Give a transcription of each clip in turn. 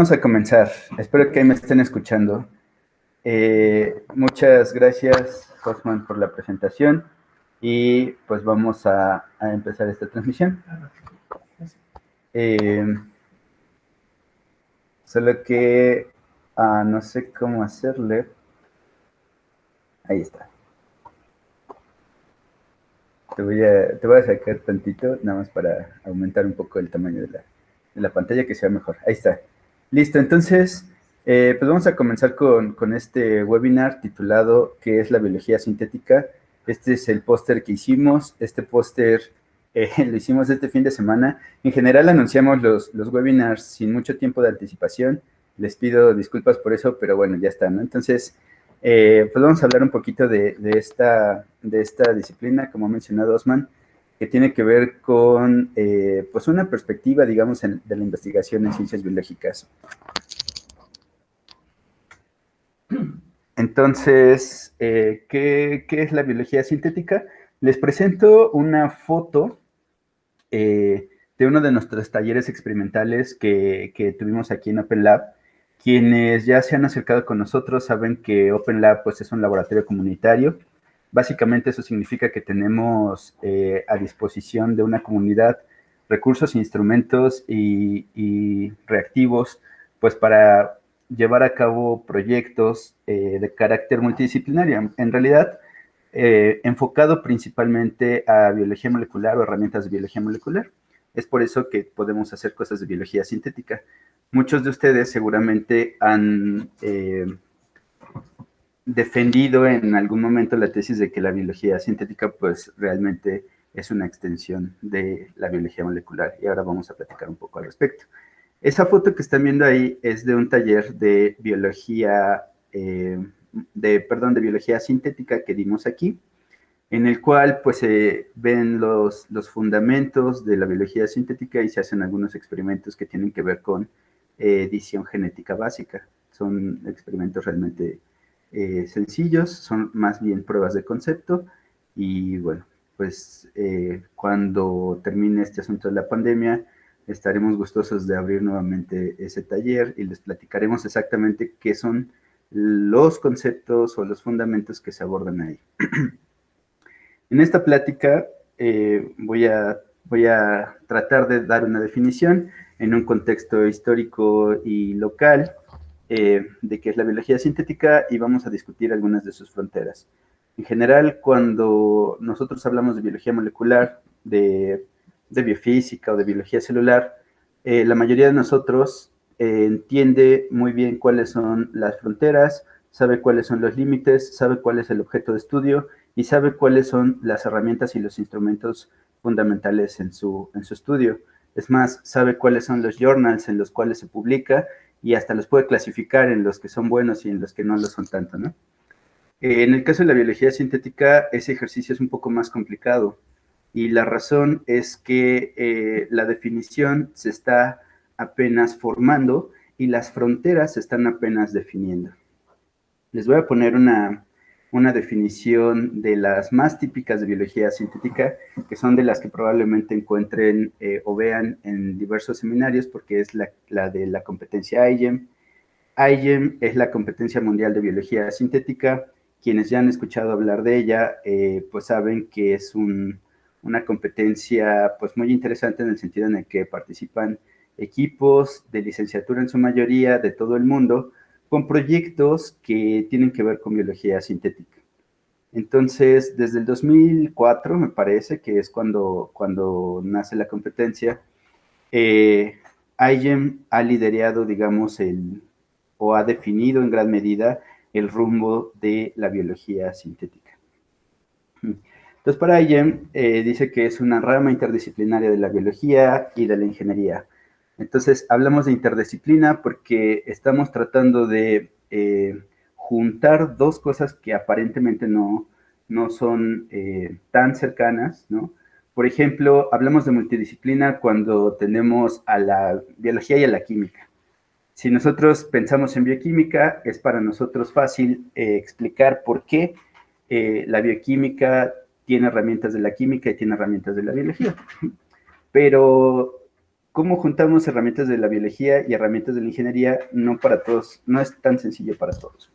Vamos a comenzar. Espero que me estén escuchando. Muchas gracias, Osman, por la presentación. Y pues vamos a empezar esta transmisión. Solo que no sé cómo hacerle. Ahí está. Te voy a sacar tantito, nada más para aumentar un poco el tamaño de la pantalla, que sea mejor. Ahí está. Listo, entonces, pues vamos a comenzar con este webinar titulado ¿Qué es la biología sintética? Este es el póster que hicimos. Este póster lo hicimos este fin de semana. En general anunciamos los webinars sin mucho tiempo de anticipación. Les pido disculpas por eso, pero bueno, ya está, ¿no? Entonces, pues vamos a hablar un poquito de esta disciplina, como ha mencionado Osman, que tiene que ver con pues una perspectiva, digamos, de la investigación en ciencias biológicas. Entonces, ¿qué es la biología sintética? Les presento una foto de uno de nuestros talleres experimentales que tuvimos aquí en Open Lab. Quienes ya se han acercado con nosotros saben que Open Lab pues, es un laboratorio comunitario. Básicamente eso significa que tenemos a disposición de una comunidad recursos, instrumentos y reactivos pues para llevar a cabo proyectos de carácter multidisciplinario. En realidad, enfocado principalmente a biología molecular o herramientas de biología molecular. Es por eso que podemos hacer cosas de biología sintética. Muchos de ustedes seguramente han defendido en algún momento la tesis de que la biología sintética pues realmente es una extensión de la biología molecular, y ahora vamos a platicar un poco al respecto. Esa foto que están viendo ahí es de un taller de biología, de biología sintética que dimos aquí, en el cual pues se ven los fundamentos de la biología sintética y se hacen algunos experimentos que tienen que ver con edición genética básica. Son experimentos realmente sencillos, son más bien pruebas de concepto, y bueno, pues cuando termine este asunto de la pandemia, estaremos gustosos de abrir nuevamente ese taller y les platicaremos exactamente qué son los conceptos o los fundamentos que se abordan ahí. En esta plática voy a tratar de dar una definición en un contexto histórico y local de qué es la biología sintética, y vamos a discutir algunas de sus fronteras. En general, cuando nosotros hablamos de biología molecular, de biofísica o de biología celular, la mayoría de nosotros entiende muy bien cuáles son las fronteras, sabe cuáles son los límites, sabe cuál es el objeto de estudio y sabe cuáles son las herramientas y los instrumentos fundamentales en su estudio. Es más, sabe cuáles son los journals en los cuales se publica, y hasta los puede clasificar en los que son buenos y en los que no lo son tanto, ¿no? En el caso de la biología sintética, ese ejercicio es un poco más complicado, y la razón es que la definición se está apenas formando y las fronteras se están apenas definiendo. Les voy a poner una definición de las más típicas de biología sintética, que son de las que probablemente encuentren o vean en diversos seminarios, porque es la de la competencia IGEM. IGEM es la competencia mundial de biología sintética. Quienes ya han escuchado hablar de ella, pues saben que es una competencia pues muy interesante, en el sentido en el que participan equipos de licenciatura en su mayoría de todo el mundo, con proyectos que tienen que ver con biología sintética. Entonces, desde el 2004, me parece que es cuando nace la competencia, IGEM ha liderado, digamos, o ha definido en gran medida el rumbo de la biología sintética. Entonces, para IGEM dice que es una rama interdisciplinaria de la biología y de la ingeniería. Entonces, hablamos de interdisciplina porque estamos tratando de juntar dos cosas que aparentemente no son tan cercanas, ¿no? Por ejemplo, hablamos de multidisciplina cuando tenemos a la biología y a la química. Si nosotros pensamos en bioquímica, es para nosotros fácil explicar por qué la bioquímica tiene herramientas de la química y tiene herramientas de la biología. Pero ¿Cómo juntamos herramientas de la biología y herramientas de la ingeniería? No para todos, no es tan sencillo para todos.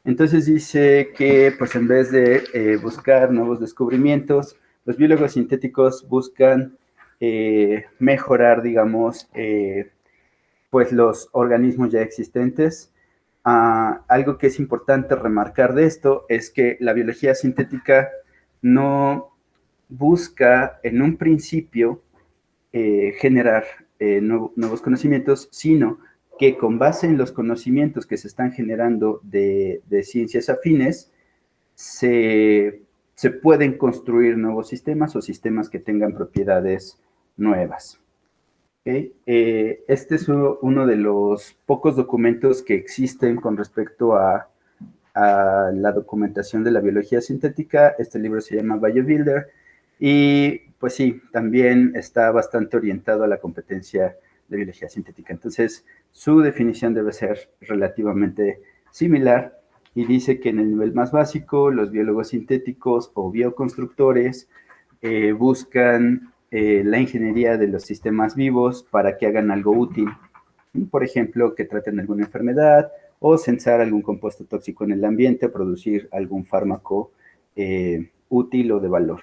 Entonces dice que, pues en vez de buscar nuevos descubrimientos, los biólogos sintéticos buscan mejorar, digamos, pues los organismos ya existentes. Algo que es importante remarcar de esto es que la biología sintética no busca en un principio generar nuevos conocimientos, sino que con base en los conocimientos que se están generando de ciencias afines, se pueden construir nuevos sistemas o sistemas que tengan propiedades nuevas. ¿Okay? Este es uno de los pocos documentos que existen con respecto a la documentación de la biología sintética. Este libro se llama BioBuilder y pues sí, también está bastante orientado a la competencia de biología sintética. Entonces, su definición debe ser relativamente similar y dice que en el nivel más básico, los biólogos sintéticos o bioconstructores buscan la ingeniería de los sistemas vivos para que hagan algo útil. Por ejemplo, que traten alguna enfermedad o censar algún compuesto tóxico en el ambiente, producir algún fármaco útil o de valor.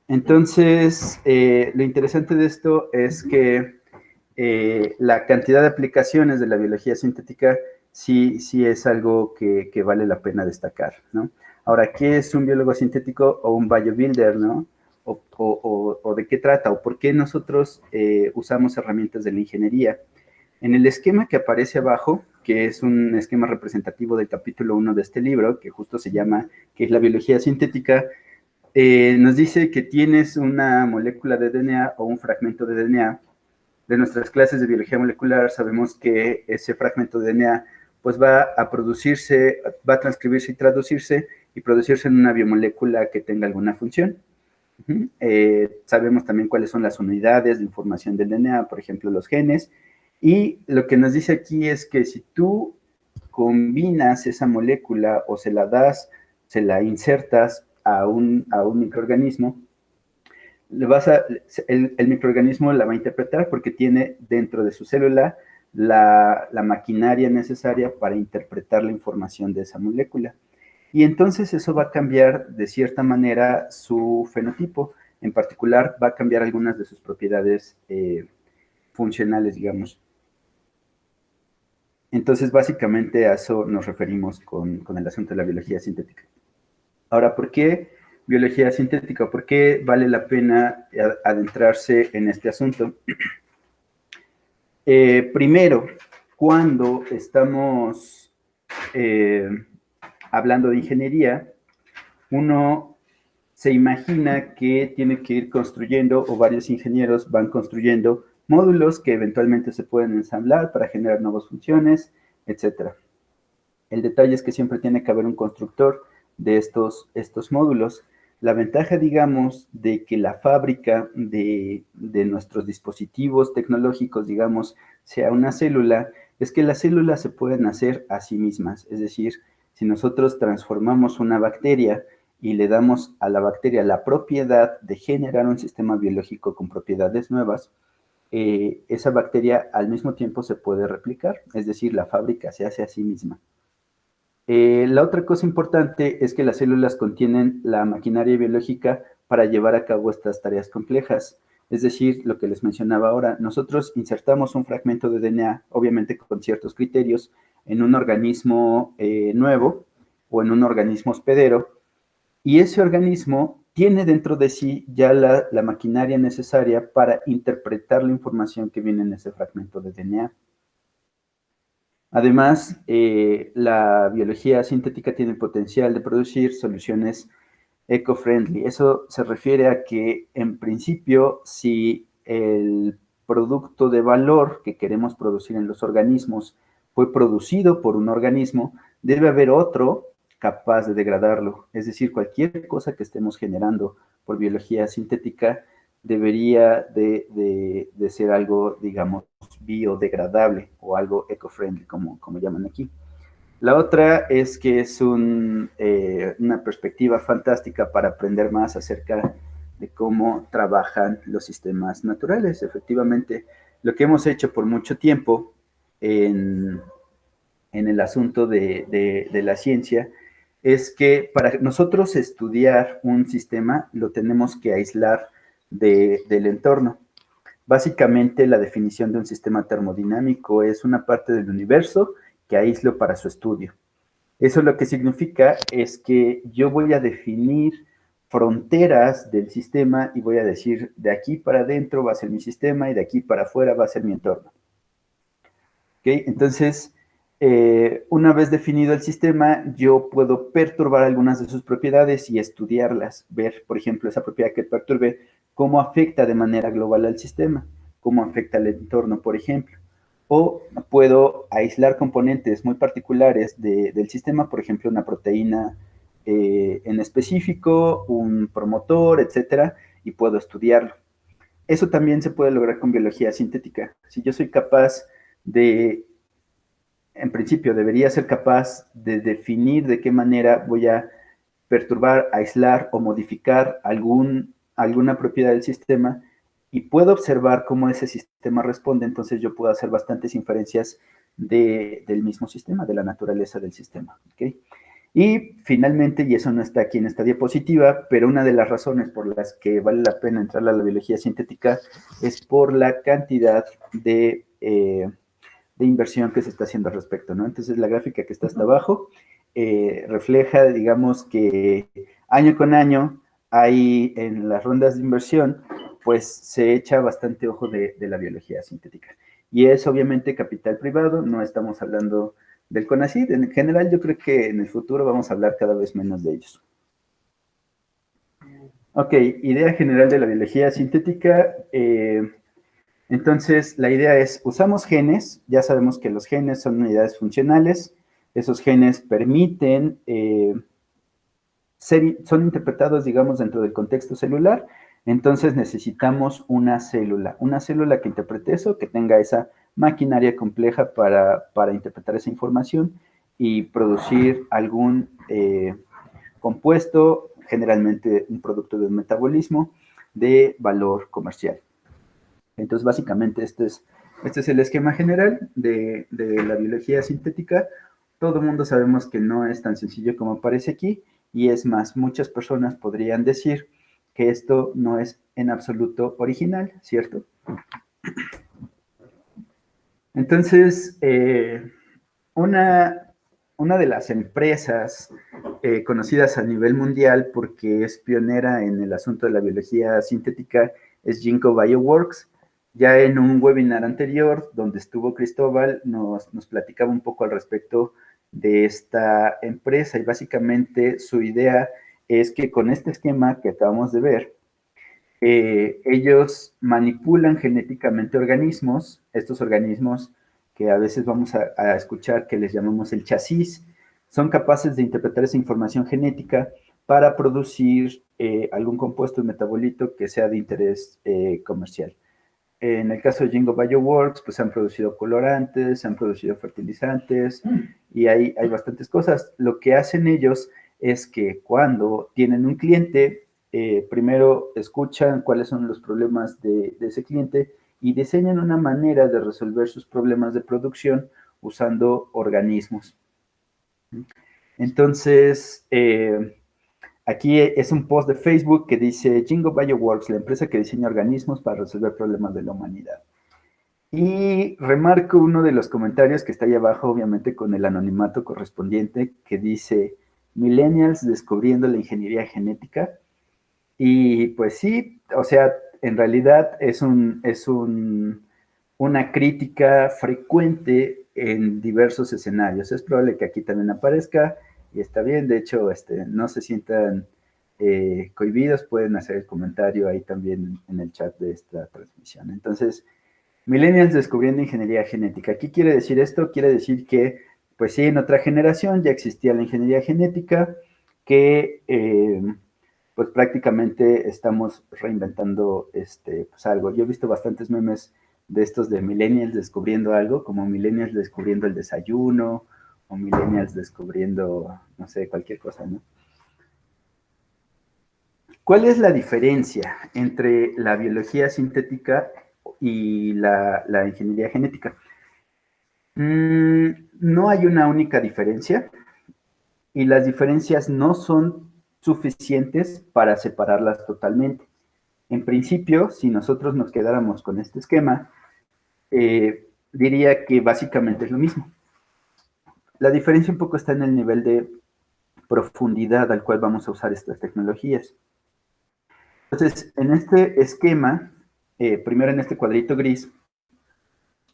Entonces, lo interesante de esto es que la cantidad de aplicaciones de la biología sintética sí es algo que vale la pena destacar, ¿no? Ahora, ¿qué es un biólogo sintético o un biobuilder, no? O de qué trata, o por qué nosotros usamos herramientas de la ingeniería. En el esquema que aparece abajo, que es un esquema representativo del capítulo 1 de este libro, que justo se llama, que es la biología sintética, nos dice que tienes una molécula de DNA o un fragmento de DNA. De nuestras clases de biología molecular sabemos que ese fragmento de DNA pues va a producirse, va a transcribirse y traducirse y producirse en una biomolécula que tenga alguna función. Sabemos también cuáles son las unidades de información del DNA, por ejemplo, los genes. Y lo que nos dice aquí es que si tú combinas esa molécula o se la das, se la insertas a un microorganismo, el microorganismo la va a interpretar porque tiene dentro de su célula la maquinaria necesaria para interpretar la información de esa molécula. Y entonces eso va a cambiar de cierta manera su fenotipo. En particular, va a cambiar algunas de sus propiedades funcionales, digamos. Entonces, básicamente a eso nos referimos con el asunto de la biología sintética. Ahora, ¿por qué biología sintética? ¿Por qué vale la pena adentrarse en este asunto? Primero, cuando estamos hablando de ingeniería, uno se imagina que tiene que ir construyendo, o varios ingenieros van construyendo módulos que eventualmente se pueden ensamblar para generar nuevas funciones, etc. El detalle es que siempre tiene que haber un constructor de estos módulos. La ventaja, digamos, de que la fábrica de nuestros dispositivos tecnológicos, digamos, sea una célula, es que las células se pueden hacer a sí mismas. Es decir, si nosotros transformamos una bacteria y le damos a la bacteria la propiedad de generar un sistema biológico con propiedades nuevas, esa bacteria al mismo tiempo se puede replicar. Es decir, la fábrica se hace a sí misma. La otra cosa importante es que las células contienen la maquinaria biológica para llevar a cabo estas tareas complejas. Es decir, lo que les mencionaba ahora, nosotros insertamos un fragmento de DNA, obviamente con ciertos criterios, en un organismo nuevo o en un organismo hospedero, y ese organismo tiene dentro de sí ya la maquinaria necesaria para interpretar la información que viene en ese fragmento de DNA. Además, la biología sintética tiene el potencial de producir soluciones eco-friendly. Eso se refiere a que, en principio, si el producto de valor que queremos producir en los organismos fue producido por un organismo, debe haber otro capaz de degradarlo. Es decir, cualquier cosa que estemos generando por biología sintética debería de ser algo, digamos, biodegradable o algo eco-friendly, como llaman aquí. La otra es que es una perspectiva fantástica para aprender más acerca de cómo trabajan los sistemas naturales. Efectivamente, lo que hemos hecho por mucho tiempo en el asunto de la ciencia es que para nosotros estudiar un sistema lo tenemos que aislar del entorno. Básicamente, la definición de un sistema termodinámico es una parte del universo que aíslo para su estudio. Eso lo que significa es que yo voy a definir fronteras del sistema y voy a decir, de aquí para adentro va a ser mi sistema y de aquí para afuera va a ser mi entorno. ¿Okay? Entonces, una vez definido el sistema, yo puedo perturbar algunas de sus propiedades y estudiarlas, ver, por ejemplo, esa propiedad que perturbe, cómo afecta de manera global al sistema, cómo afecta al entorno, por ejemplo. O puedo aislar componentes muy particulares del sistema, por ejemplo, una proteína en específico, un promotor, etcétera, y puedo estudiarlo. Eso también se puede lograr con biología sintética. Si yo soy capaz de, en principio, debería ser capaz de definir de qué manera voy a perturbar, aislar o modificar alguna propiedad del sistema y puedo observar cómo ese sistema responde, entonces yo puedo hacer bastantes inferencias del mismo sistema, de la naturaleza del sistema. ¿Okay? Y finalmente, y eso no está aquí en esta diapositiva, pero una de las razones por las que vale la pena entrar a la biología sintética es por la cantidad de inversión que se está haciendo al respecto, ¿no? Entonces, la gráfica que está hasta abajo refleja, digamos, que año con año hay en las rondas de inversión, pues se echa bastante ojo de la biología sintética. Y es obviamente capital privado, no estamos hablando del CONACYT. En general, yo creo que en el futuro vamos a hablar cada vez menos de ellos. Ok, idea general de la biología sintética. Entonces, la idea es, usamos genes, ya sabemos que los genes son unidades funcionales, esos genes permiten, son interpretados, digamos, dentro del contexto celular, entonces necesitamos una célula que interprete eso, que tenga esa maquinaria compleja para interpretar esa información y producir algún compuesto, generalmente un producto del metabolismo, de valor comercial. Entonces, básicamente, este es el esquema general de la biología sintética. Todo el mundo sabemos que no es tan sencillo como parece aquí, y es más, muchas personas podrían decir que esto no es en absoluto original, ¿cierto? Entonces, una de las empresas conocidas a nivel mundial porque es pionera en el asunto de la biología sintética es Ginkgo Bioworks. Ya en un webinar anterior donde estuvo Cristóbal nos platicaba un poco al respecto de esta empresa y básicamente su idea es que con este esquema que acabamos de ver, ellos manipulan genéticamente organismos, estos organismos que a veces vamos a escuchar que les llamamos el chasis, son capaces de interpretar esa información genética para producir algún compuesto de metabolito que sea de interés comercial. En el caso de Ginkgo Bioworks, pues se han producido colorantes, se han producido fertilizantes y hay bastantes cosas. Lo que hacen ellos es que cuando tienen un cliente, primero escuchan cuáles son los problemas de ese cliente y diseñan una manera de resolver sus problemas de producción usando organismos. Entonces, aquí es un post de Facebook que dice Ginkgo Bioworks, la empresa que diseña organismos para resolver problemas de la humanidad. Y remarco uno de los comentarios que está ahí abajo, obviamente con el anonimato correspondiente, que dice Millennials descubriendo la ingeniería genética. Y pues sí, o sea, en realidad es una crítica frecuente en diversos escenarios. Es probable que aquí también aparezca y está bien. De hecho, no se sientan cohibidos, pueden hacer el comentario ahí también en el chat de esta transmisión. Entonces, Millennials descubriendo ingeniería genética. ¿Qué quiere decir esto? Quiere decir que, pues sí, en otra generación ya existía la ingeniería genética, que pues prácticamente estamos reinventando pues algo. Yo he visto bastantes memes de estos de millennials descubriendo algo, como millennials descubriendo el desayuno, o millennials descubriendo, no sé, cualquier cosa, ¿no? ¿Cuál es la diferencia entre la biología sintética y la ingeniería genética? No hay una única diferencia y las diferencias no son suficientes para separarlas totalmente. En principio, si nosotros nos quedáramos con este esquema, diría que básicamente es lo mismo. La diferencia un poco está en el nivel de profundidad al cual vamos a usar estas tecnologías. Entonces, en este esquema, primero en este cuadrito gris,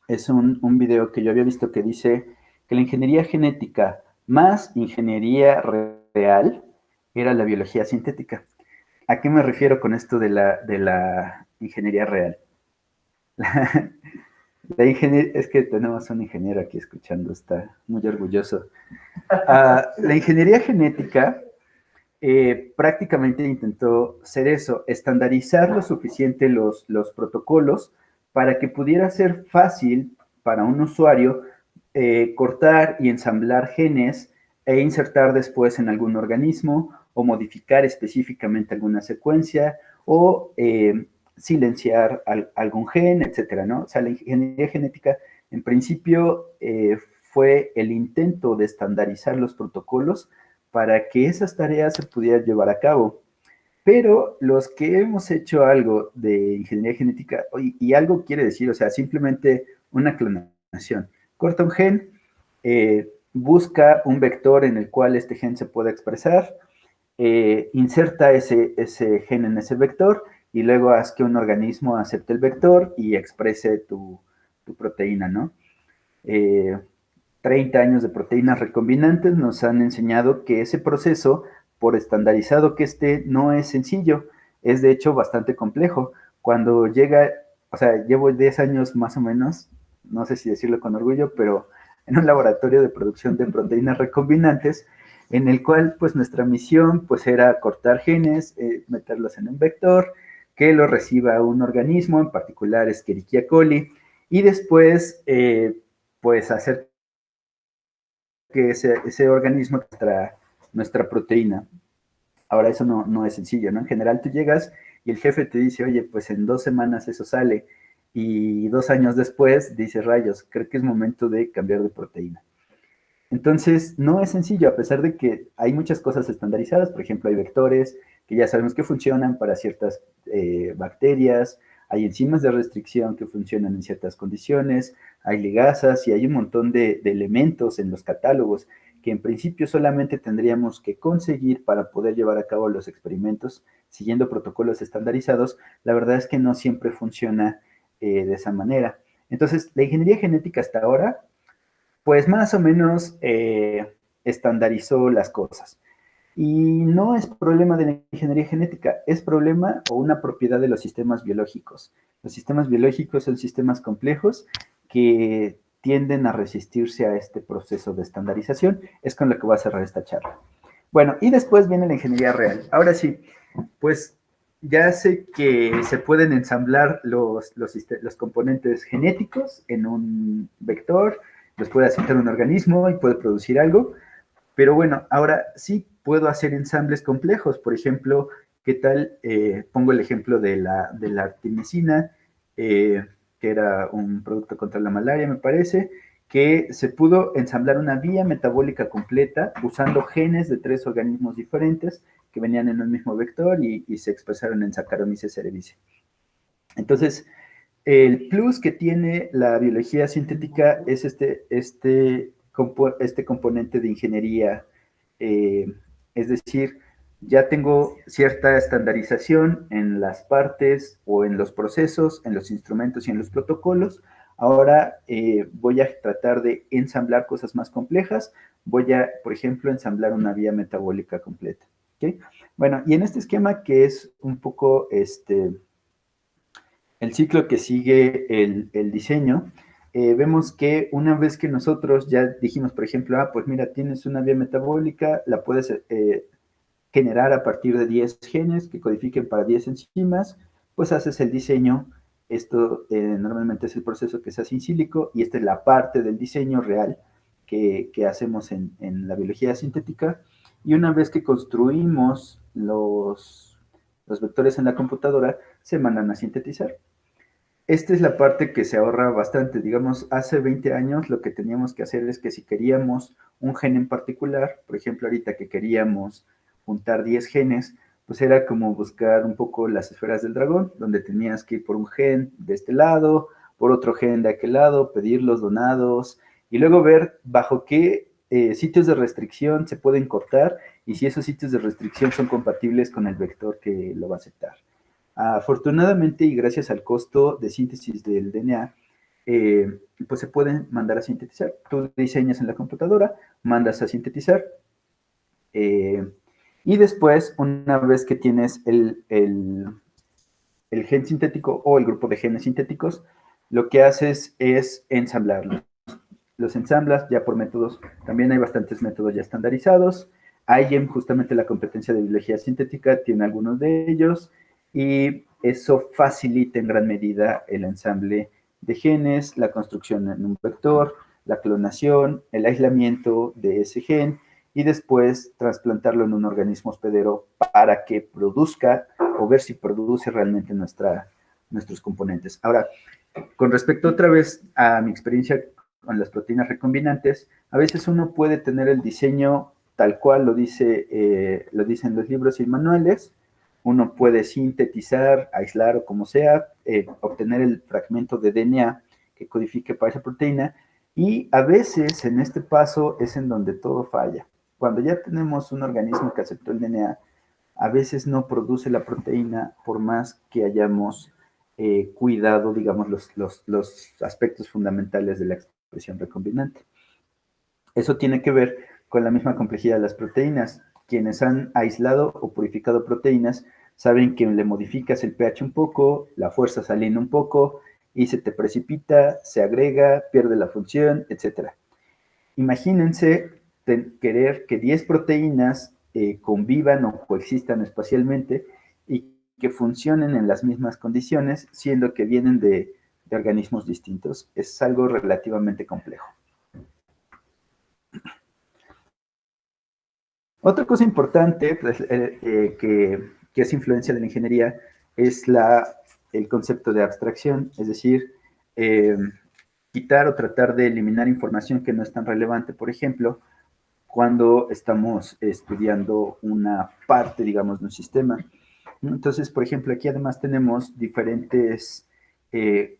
es un video que yo había visto que dice que la ingeniería genética más ingeniería real era la biología sintética. ¿A qué me refiero con esto de la ingeniería real? Es que tenemos un ingeniero aquí escuchando, está muy orgulloso. La ingeniería genética prácticamente intentó ser eso, estandarizar lo suficiente los protocolos para que pudiera ser fácil para un usuario cortar y ensamblar genes e insertar después en algún organismo o modificar específicamente alguna secuencia o silenciar algún gen, etcétera, ¿no? O sea, la ingeniería genética en principio fue el intento de estandarizar los protocolos para que esas tareas se pudieran llevar a cabo. Pero los que hemos hecho algo de ingeniería genética, y algo quiere decir, o sea, simplemente una clonación, corta un gen, busca un vector en el cual este gen se pueda expresar, inserta ese gen en ese vector y luego haz que un organismo acepte el vector y exprese tu proteína, ¿no? 30 años de proteínas recombinantes nos han enseñado que ese proceso, por estandarizado que esté, no es sencillo, es de hecho bastante complejo. Cuando llega, o sea, llevo 10 años más o menos, no sé si decirlo con orgullo, pero en un laboratorio de producción de proteínas recombinantes, en el cual pues nuestra misión pues era cortar genes, meterlos en un vector, que lo reciba un organismo, en particular Escherichia coli, y después pues hacer que ese organismo extrae nuestra proteína. Ahora, eso no es sencillo, ¿no? En general, tú llegas y el jefe te dice, oye, pues en 2 semanas eso sale. Y 2 años después dice, rayos, creo que es momento de cambiar de proteína. Entonces, no es sencillo, a pesar de que hay muchas cosas estandarizadas, por ejemplo, hay vectores que ya sabemos que funcionan para ciertas bacterias, hay enzimas de restricción que funcionan en ciertas condiciones, hay ligasas y hay un montón de elementos en los catálogos que en principio solamente tendríamos que conseguir para poder llevar a cabo los experimentos siguiendo protocolos estandarizados. La verdad es que no siempre funciona de esa manera. Entonces, la ingeniería genética hasta ahora pues más o menos estandarizó las cosas. Y no es problema de la ingeniería genética, es problema o una propiedad de los sistemas biológicos. Los sistemas biológicos son sistemas complejos que tienden a resistirse a este proceso de estandarización. Es con lo que voy a cerrar esta charla. Bueno, y después viene la ingeniería real. Ahora sí, pues ya sé que se pueden ensamblar los componentes genéticos en un vector, los puede aceptar un organismo y puede producir algo, pero bueno, ahora sí puedo hacer ensambles complejos. Por ejemplo, ¿qué tal? Pongo el ejemplo de la artemisina, que era un producto contra la malaria, me parece, que se pudo ensamblar una vía metabólica completa usando genes de 3 organismos diferentes que venían en un mismo vector y se expresaron en Saccharomyces cerevisiae. Entonces, el plus que tiene la biología sintética es este componente de ingeniería, es decir, ya tengo cierta estandarización en las partes o en los procesos, en los instrumentos y en los protocolos. Ahora voy a tratar de ensamblar cosas más complejas. Voy a, por ejemplo, ensamblar una vía metabólica completa. ¿Okay? Bueno, y en este esquema que es un poco el ciclo que sigue el diseño, vemos que una vez que nosotros ya dijimos, por ejemplo, pues mira, tienes una vía metabólica, la puedes generar a partir de 10 genes que codifiquen para 10 enzimas, pues haces el diseño. Esto normalmente es el proceso que se hace in sílico y esta es la parte del diseño real que hacemos en la biología sintética. Y una vez que construimos los vectores en la computadora se mandan a sintetizar. Esta es la parte que se ahorra bastante. Digamos, hace 20 años lo que teníamos que hacer es que si queríamos un gen en particular, por ejemplo, ahorita que queríamos juntar 10 genes, pues era como buscar un poco las esferas del dragón, donde tenías que ir por un gen de este lado, por otro gen de aquel lado, pedir los donados y luego ver bajo qué sitios de restricción se pueden cortar y si esos sitios de restricción son compatibles con el vector que lo va a aceptar. Afortunadamente y gracias al costo de síntesis del DNA, pues se pueden mandar a sintetizar. Tú diseñas en la computadora, mandas a sintetizar y después, una vez que tienes el gen sintético o el grupo de genes sintéticos, lo que haces es ensamblarlos. Los ensamblas ya por métodos, también hay bastantes métodos ya estandarizados. IGEM, justamente la competencia de biología sintética, tiene algunos de ellos y eso facilita en gran medida el ensamble de genes, la construcción en un vector, la clonación, el aislamiento de ese gen y después trasplantarlo en un organismo hospedero para que produzca o ver si produce realmente nuestros componentes. Ahora, con respecto otra vez a mi experiencia con las proteínas recombinantes, a veces uno puede tener el diseño tal cual lo dicen los libros y manuales, uno puede sintetizar, aislar o como sea, obtener el fragmento de DNA que codifique para esa proteína, y a veces en este paso es en donde todo falla. Cuando ya tenemos un organismo que aceptó el DNA, a veces no produce la proteína por más que hayamos cuidado, digamos, los aspectos fundamentales de la expresión recombinante. Eso tiene que ver con la misma complejidad de las proteínas. Quienes han aislado o purificado proteínas saben que le modificas el pH un poco, la fuerza salina un poco y se te precipita, se agrega, pierde la función, etc. Imagínense querer que 10 proteínas convivan o coexistan espacialmente y que funcionen en las mismas condiciones, siendo que vienen de organismos distintos. Es algo relativamente complejo. Otra cosa importante pues, que es influencia de la ingeniería es el concepto de abstracción, es decir, eh, quitar o tratar de eliminar información que no es tan relevante. Por ejemplo, cuando estamos estudiando una parte, digamos, de un sistema. Entonces, por ejemplo, aquí además tenemos diferentes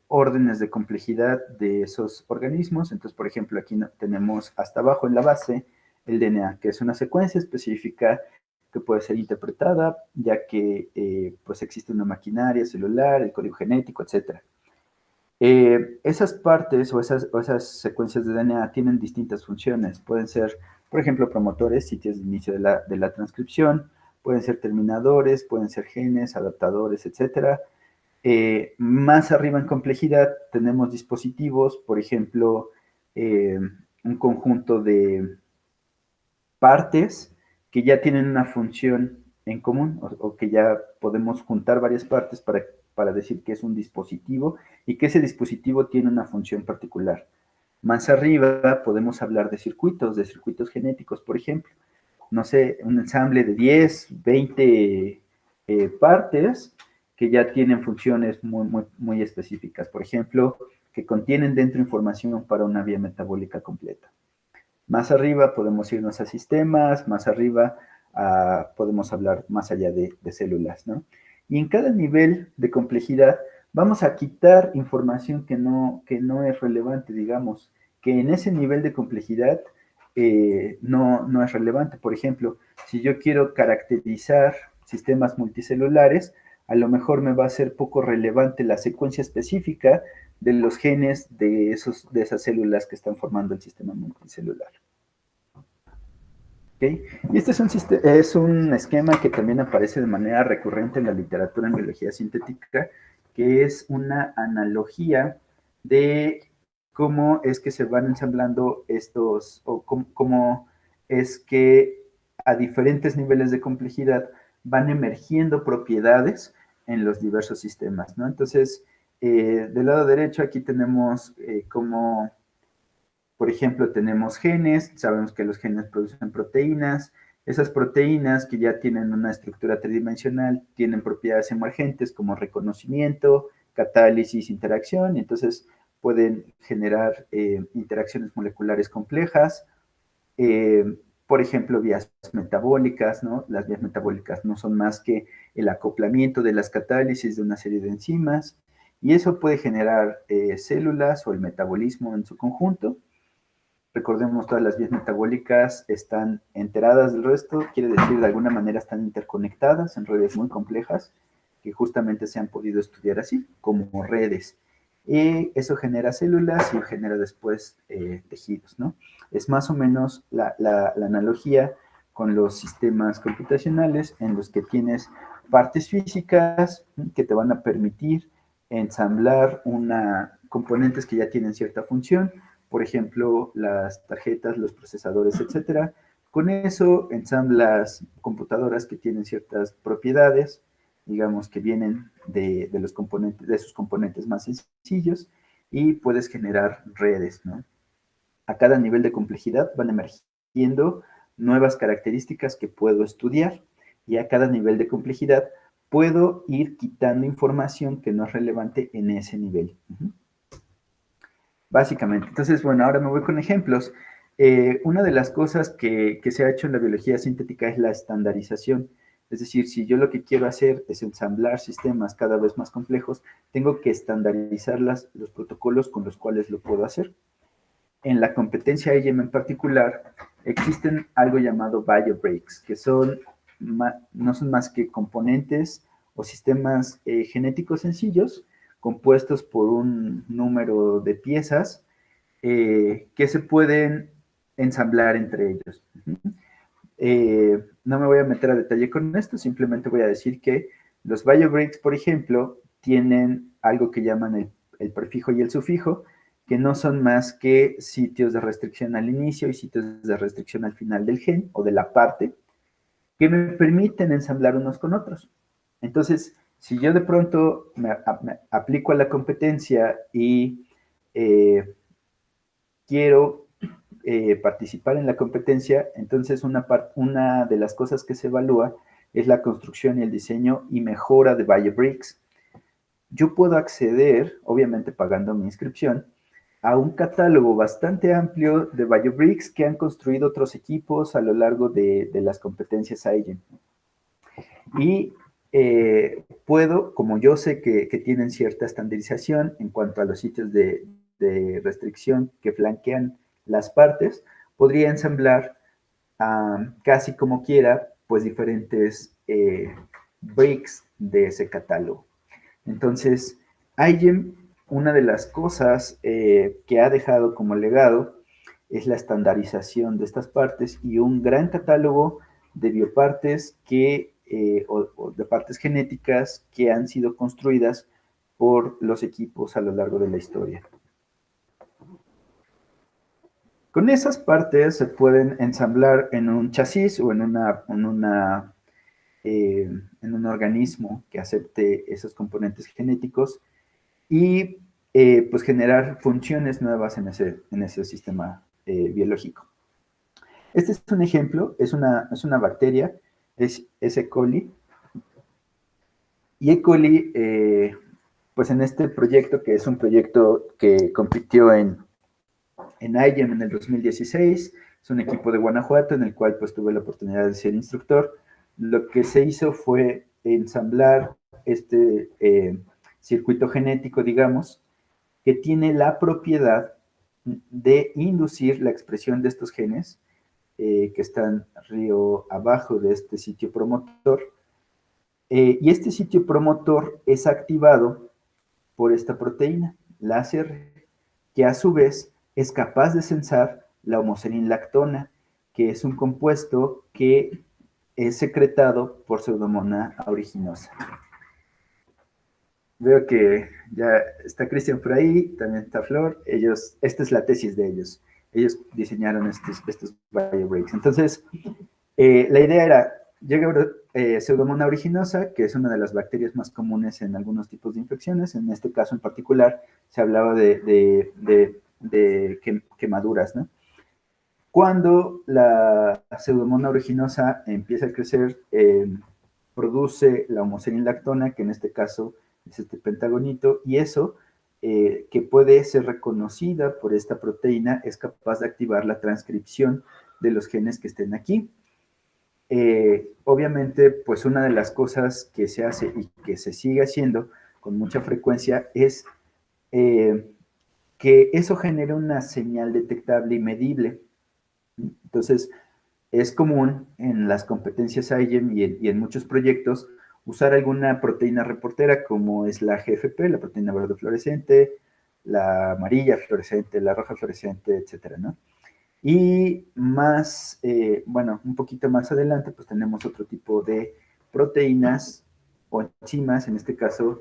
órdenes de complejidad de esos organismos. Entonces, por ejemplo, aquí tenemos hasta abajo en la base el DNA, que es una secuencia específica que puede ser interpretada, ya que pues existe una maquinaria celular, el código genético, etc. Esas partes o esas secuencias de DNA tienen distintas funciones. Pueden ser, por ejemplo, promotores, sitios de inicio de la transcripción, pueden ser terminadores, pueden ser genes, adaptadores, etc. Más arriba en complejidad tenemos dispositivos, por ejemplo, un conjunto de partes que ya tienen una función en común o que ya podemos juntar varias partes para decir que es un dispositivo y que ese dispositivo tiene una función particular. Más arriba podemos hablar de circuitos genéticos, por ejemplo. No sé, un ensamble de 10, 20 partes que ya tienen funciones muy específicas. Por ejemplo, que contienen dentro información para una vía metabólica completa. Más arriba podemos irnos a sistemas, más arriba podemos hablar más allá de células, ¿no? Y en cada nivel de complejidad vamos a quitar información que no es relevante, digamos, que en ese nivel de complejidad no es relevante. Por ejemplo, si yo quiero caracterizar sistemas multicelulares, a lo mejor me va a ser poco relevante la secuencia específica de los genes de esas células que están formando el sistema multicelular. ¿Okay? Y este es un esquema que también aparece de manera recurrente en la literatura en biología sintética, que es una analogía de cómo es que se van ensamblando estos, o cómo es que a diferentes niveles de complejidad van emergiendo propiedades en los diversos sistemas, ¿no? Entonces, del lado derecho aquí tenemos por ejemplo, tenemos genes, sabemos que los genes producen proteínas, Esas proteínas que ya tienen una estructura tridimensional tienen propiedades emergentes como reconocimiento, catálisis, interacción, y entonces pueden generar interacciones moleculares complejas, por ejemplo, vías metabólicas, ¿no? Las vías metabólicas no son más que el acoplamiento de las catálisis de una serie de enzimas, y eso puede generar células o el metabolismo en su conjunto. Recordemos, todas las vías metabólicas están enteradas del resto, quiere decir, de alguna manera están interconectadas en redes muy complejas, que justamente se han podido estudiar así, como redes. Y eso genera células y genera después tejidos, ¿no? Es más o menos la analogía con los sistemas computacionales en los que tienes partes físicas que te van a permitir ensamblar componentes que ya tienen cierta función, por ejemplo, las tarjetas, los procesadores, etcétera. Con eso ensamblas computadoras que tienen ciertas propiedades, digamos, que vienen de los componentes, de sus componentes más sencillos, y puedes generar redes, ¿no? A cada nivel de complejidad van emergiendo nuevas características que puedo estudiar, y a cada nivel de complejidad puedo ir quitando información que no es relevante en ese nivel. Básicamente. Entonces, bueno, ahora me voy con ejemplos. Una de las cosas que se ha hecho en la biología sintética es la estandarización. Es decir, si yo lo que quiero hacer es ensamblar sistemas cada vez más complejos, tengo que estandarizar los protocolos con los cuales lo puedo hacer. En la competencia IEM en particular, existen algo llamado biobreaks, que no son más que componentes o sistemas genéticos sencillos compuestos por un número de piezas que se pueden ensamblar entre ellos. No me voy a meter a detalle con esto, simplemente voy a decir que los biobreaks, por ejemplo, tienen algo que llaman el prefijo y el sufijo, que no son más que sitios de restricción al inicio y sitios de restricción al final del gen o de la parte, que me permiten ensamblar unos con otros. Entonces, si yo de pronto me aplico a la competencia y quiero participar en la competencia, entonces una de las cosas que se evalúa es la construcción y el diseño y mejora de BioBricks. Yo puedo acceder, obviamente pagando mi inscripción, a un catálogo bastante amplio de BioBricks que han construido otros equipos a lo largo de las competencias IEM. Y puedo, como yo sé que tienen cierta estandarización en cuanto a los sitios de restricción que flanquean las partes, podría ensamblar casi como quiera, pues diferentes bricks de ese catálogo. Entonces, IEM, una de las cosas que ha dejado como legado es la estandarización de estas partes y un gran catálogo de biopartes o de partes genéticas que han sido construidas por los equipos a lo largo de la historia. Con esas partes se pueden ensamblar en un chasis o en un organismo que acepte esos componentes genéticos y pues generar funciones nuevas en ese sistema biológico. Este es un ejemplo, es una bacteria, es E. coli. Y E. coli, pues en este proyecto, que es un proyecto que compitió en IEM en el 2016, es un equipo de Guanajuato en el cual pues tuve la oportunidad de ser instructor. Lo que se hizo fue ensamblar este circuito genético, digamos, que tiene la propiedad de inducir la expresión de estos genes que están río abajo de este sitio promotor. Y este sitio promotor es activado por esta proteína, la ACR, que a su vez es capaz de sensar la homocerin-lactona, que es un compuesto que es secretado por Pseudomonas aeruginosa. Veo que ya está Cristian por ahí, también está Flor. Esta es la tesis de ellos. Ellos diseñaron estos biobreaks. Entonces, la idea era, llega Pseudomonas aeruginosa, que es una de las bacterias más comunes en algunos tipos de infecciones. En este caso en particular, se hablaba de quemaduras, ¿no? Cuando la pseudomonas aeruginosa empieza a crecer, produce la homocerilactona, que en este caso es este pentagonito, y eso, que puede ser reconocida por esta proteína, es capaz de activar la transcripción de los genes que estén aquí. Obviamente, pues una de las cosas que se hace y que se sigue haciendo con mucha frecuencia es que eso genera una señal detectable y medible. Entonces, es común en las competencias IGEM y en muchos proyectos usar alguna proteína reportera como es la GFP, la proteína verde fluorescente, la amarilla fluorescente, la roja fluorescente, etcétera, ¿no? Y más, bueno, un poquito más adelante, pues tenemos otro tipo de proteínas o enzimas, en este caso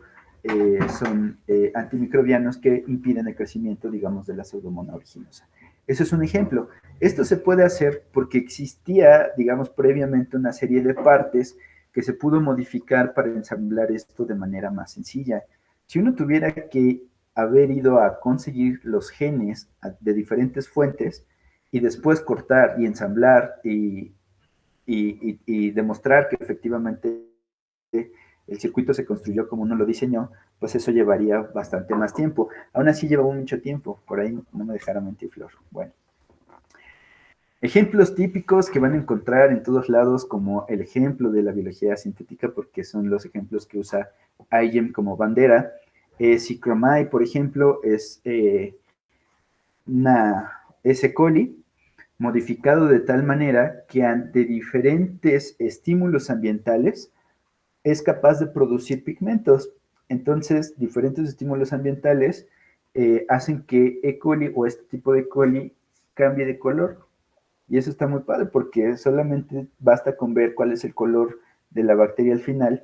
son antimicrobianos que impiden el crecimiento, digamos, de la pseudomonas aeruginosa. Eso es un ejemplo. Esto se puede hacer porque existía, digamos, previamente una serie de partes que se pudo modificar para ensamblar esto de manera más sencilla. Si uno tuviera que haber ido a conseguir los genes de diferentes fuentes, y después cortar y ensamblar y demostrar que efectivamente el circuito se construyó como uno lo diseñó, pues eso llevaría bastante más tiempo. Aún así llevó mucho tiempo, por ahí no me dejara mentir Flor. Bueno, ejemplos típicos que van a encontrar en todos lados como el ejemplo de la biología sintética, porque son los ejemplos que usa IGEM como bandera. Cicromai, por ejemplo, es una S. coli modificado de tal manera que ante diferentes estímulos ambientales es capaz de producir pigmentos. Entonces, diferentes estímulos ambientales hacen que E. coli o este tipo de coli cambie de color. Y eso está muy padre porque solamente basta con ver cuál es el color de la bacteria al final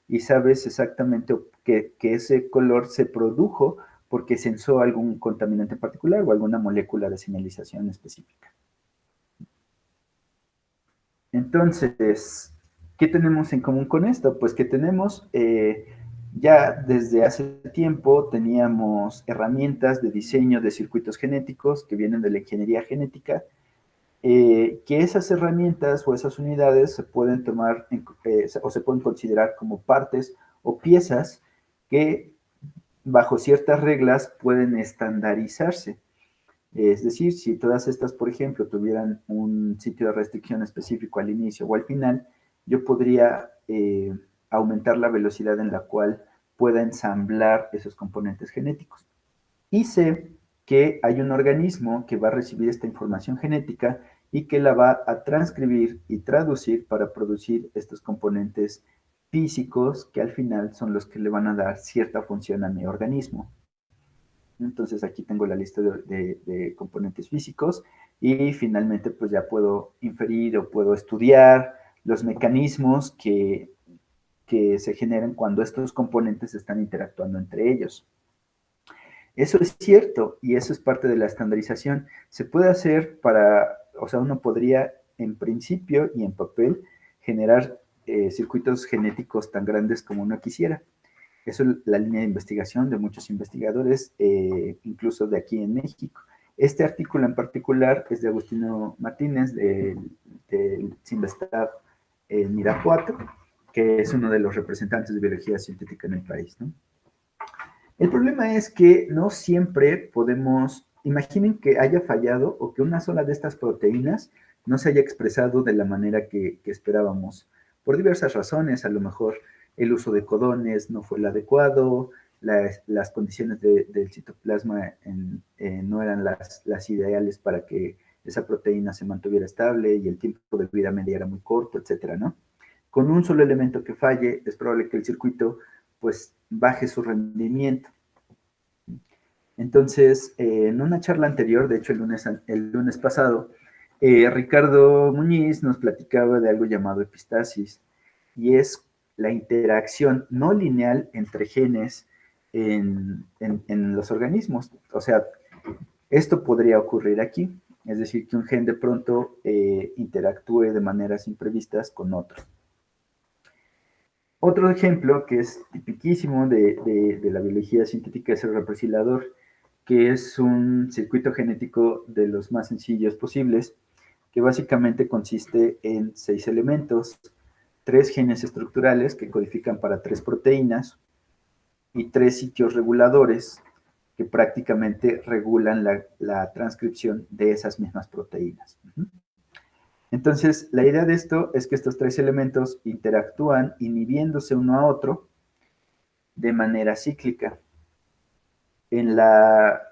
y sabes exactamente que ese color se produjo porque sensó algún contaminante particular o alguna molécula de señalización específica. Entonces, ¿qué tenemos en común con esto? Pues que tenemos, ya desde hace tiempo teníamos herramientas de diseño de circuitos genéticos que vienen de la ingeniería genética, que esas herramientas o esas unidades se pueden tomar o se pueden considerar como partes o piezas que bajo ciertas reglas pueden estandarizarse. Es decir, si todas estas, por ejemplo, tuvieran un sitio de restricción específico al inicio o al final, yo podría aumentar la velocidad en la cual pueda ensamblar esos componentes genéticos. Y sé que hay un organismo que va a recibir esta información genética y que la va a transcribir y traducir para producir estos componentes físicos que al final son los que le van a dar cierta función a mi organismo. Entonces aquí tengo la lista de componentes físicos y finalmente pues ya puedo inferir o puedo estudiar los mecanismos que se generan cuando estos componentes están interactuando entre ellos. Eso es cierto y eso es parte de la estandarización. Se puede hacer para, o sea, uno podría en principio y en papel generar circuitos genéticos tan grandes como uno quisiera. Eso es la línea de investigación de muchos investigadores, incluso de aquí en México. Este artículo en particular es de Agustino Martínez, del CIMBESTAB en Irapuato, que es uno de los representantes de biología sintética en el país, ¿no? El problema es que no siempre podemos, imaginen que haya fallado o que una sola de estas proteínas no se haya expresado de la manera que esperábamos, por diversas razones, a lo mejor el uso de codones no fue el adecuado, las condiciones del citoplasma no eran las ideales para que esa proteína se mantuviera estable y el tiempo de vida media era muy corto, etcétera, ¿no? Con un solo elemento que falle, es probable que el circuito pues baje su rendimiento. Entonces, en una charla anterior, de hecho el lunes pasado, Ricardo Muñiz nos platicaba de algo llamado epistasis, y es la interacción no lineal entre genes en los organismos. O sea, esto podría ocurrir aquí, es decir, que un gen de pronto interactúe de maneras imprevistas con otro. Otro ejemplo que es tipiquísimo de la biología sintética es el represilador. que es un circuito genético de los más sencillos posibles, que básicamente consiste en 6 elementos, 3 genes estructurales que codifican para 3 proteínas y 3 sitios reguladores que prácticamente regulan la transcripción de esas mismas proteínas. Entonces, la idea de esto es que estos 3 elementos interactúan inhibiéndose uno a otro de manera cíclica. En la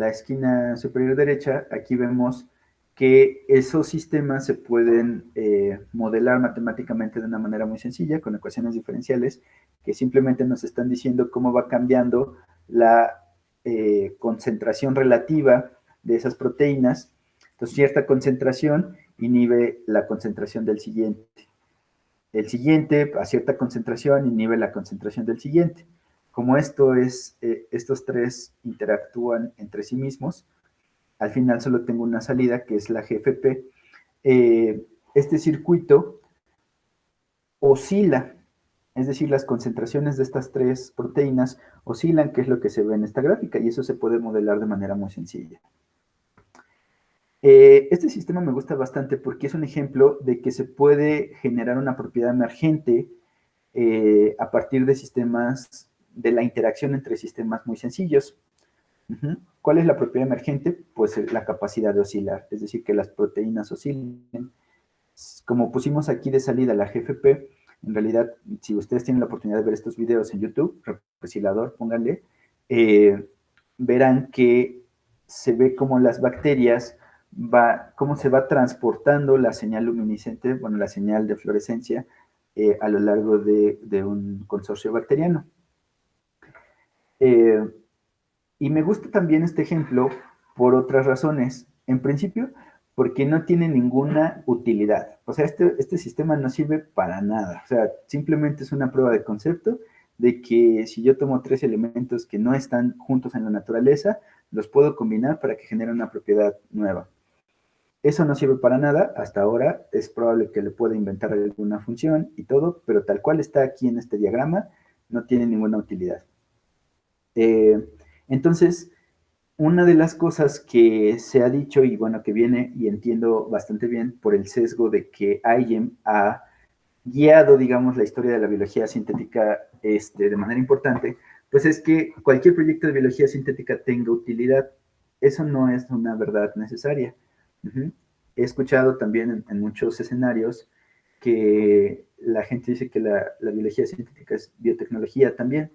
esquina superior derecha, aquí vemos que esos sistemas se pueden modelar matemáticamente de una manera muy sencilla, con ecuaciones diferenciales, que simplemente nos están diciendo cómo va cambiando la concentración relativa de esas proteínas. Entonces, cierta concentración inhibe la concentración del siguiente. El siguiente, a cierta concentración, inhibe la concentración del siguiente. Como estos 3 interactúan entre sí mismos, al final solo tengo una salida que es la GFP. Este circuito oscila, es decir, las concentraciones de estas 3 proteínas oscilan, que es lo que se ve en esta gráfica, y eso se puede modelar de manera muy sencilla. Este sistema me gusta bastante porque es un ejemplo de que se puede generar una propiedad emergente a partir de sistemas, de la interacción entre sistemas muy sencillos. ¿Cuál es la propiedad emergente? Pues la capacidad de oscilar, es decir, que las proteínas oscilen. Como pusimos aquí de salida la GFP, en realidad, si ustedes tienen la oportunidad de ver estos videos en YouTube, oscilador, pónganle, verán que se ve como las bacterias cómo se va transportando la señal luminiscente, bueno, la señal de fluorescencia a lo largo de un consorcio bacteriano. Y me gusta también este ejemplo por otras razones. En principio, porque no tiene ninguna utilidad. O sea, este sistema no sirve para nada. O sea, simplemente es una prueba de concepto de que si yo tomo 3 elementos que no están juntos en la naturaleza, los puedo combinar para que genere una propiedad nueva. Eso no sirve para nada, hasta ahora es probable que le pueda inventar alguna función y todo, pero tal cual está aquí en este diagrama, no tiene ninguna utilidad. Entonces, una de las cosas que se ha dicho, y bueno, que viene y entiendo bastante bien por el sesgo de que IGEM ha guiado, digamos, la historia de la biología sintética de manera importante, pues es que cualquier proyecto de biología sintética tenga utilidad. Eso no es una verdad necesaria. He escuchado también en muchos escenarios que la gente dice que la biología sintética es biotecnología también,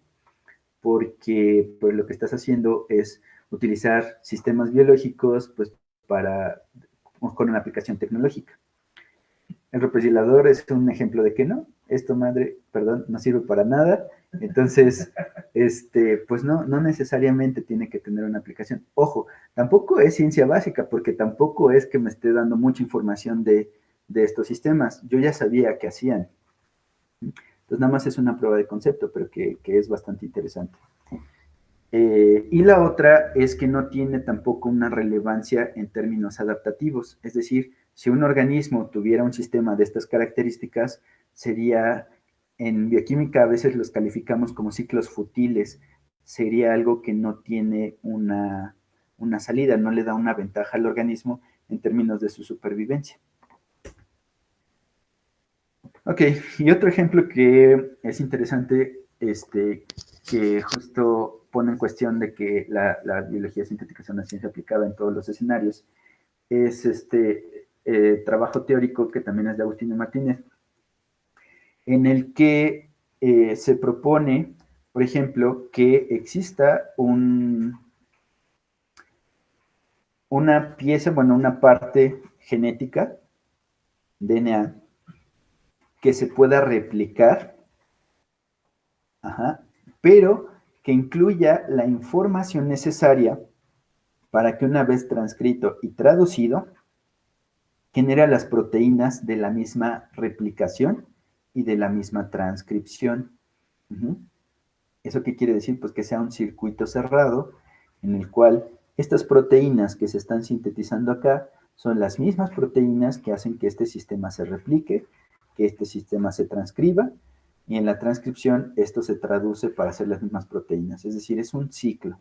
porque pues lo que estás haciendo es utilizar sistemas biológicos pues con una aplicación tecnológica. El represilador es un ejemplo de que no, esto no sirve para nada, entonces, pues no necesariamente tiene que tener una aplicación. Ojo, tampoco es ciencia básica, porque tampoco es que me esté dando mucha información de estos sistemas, yo ya sabía qué hacían. Entonces, nada más es una prueba de concepto, pero que es bastante interesante. Y la otra es que no tiene tampoco una relevancia en términos adaptativos. Es decir, si un organismo tuviera un sistema de estas características, sería, en bioquímica a veces los calificamos como ciclos futiles, sería algo que no tiene una salida, no le da una ventaja al organismo en términos de su supervivencia. Ok, y otro ejemplo que es interesante, que justo pone en cuestión de que la biología sintética es una ciencia aplicada en todos los escenarios, es trabajo teórico que también es de Agustín Martínez, en el que se propone, por ejemplo, que exista una pieza, bueno, una parte genética, DNA, que se pueda replicar, pero que incluya la información necesaria para que una vez transcrito y traducido, genere las proteínas de la misma replicación y de la misma transcripción. ¿Eso qué quiere decir? Pues que sea un circuito cerrado en el cual estas proteínas que se están sintetizando acá son las mismas proteínas que hacen que este sistema se replique, que este sistema se transcriba, y en la transcripción esto se traduce para hacer las mismas proteínas. Es decir, es un ciclo.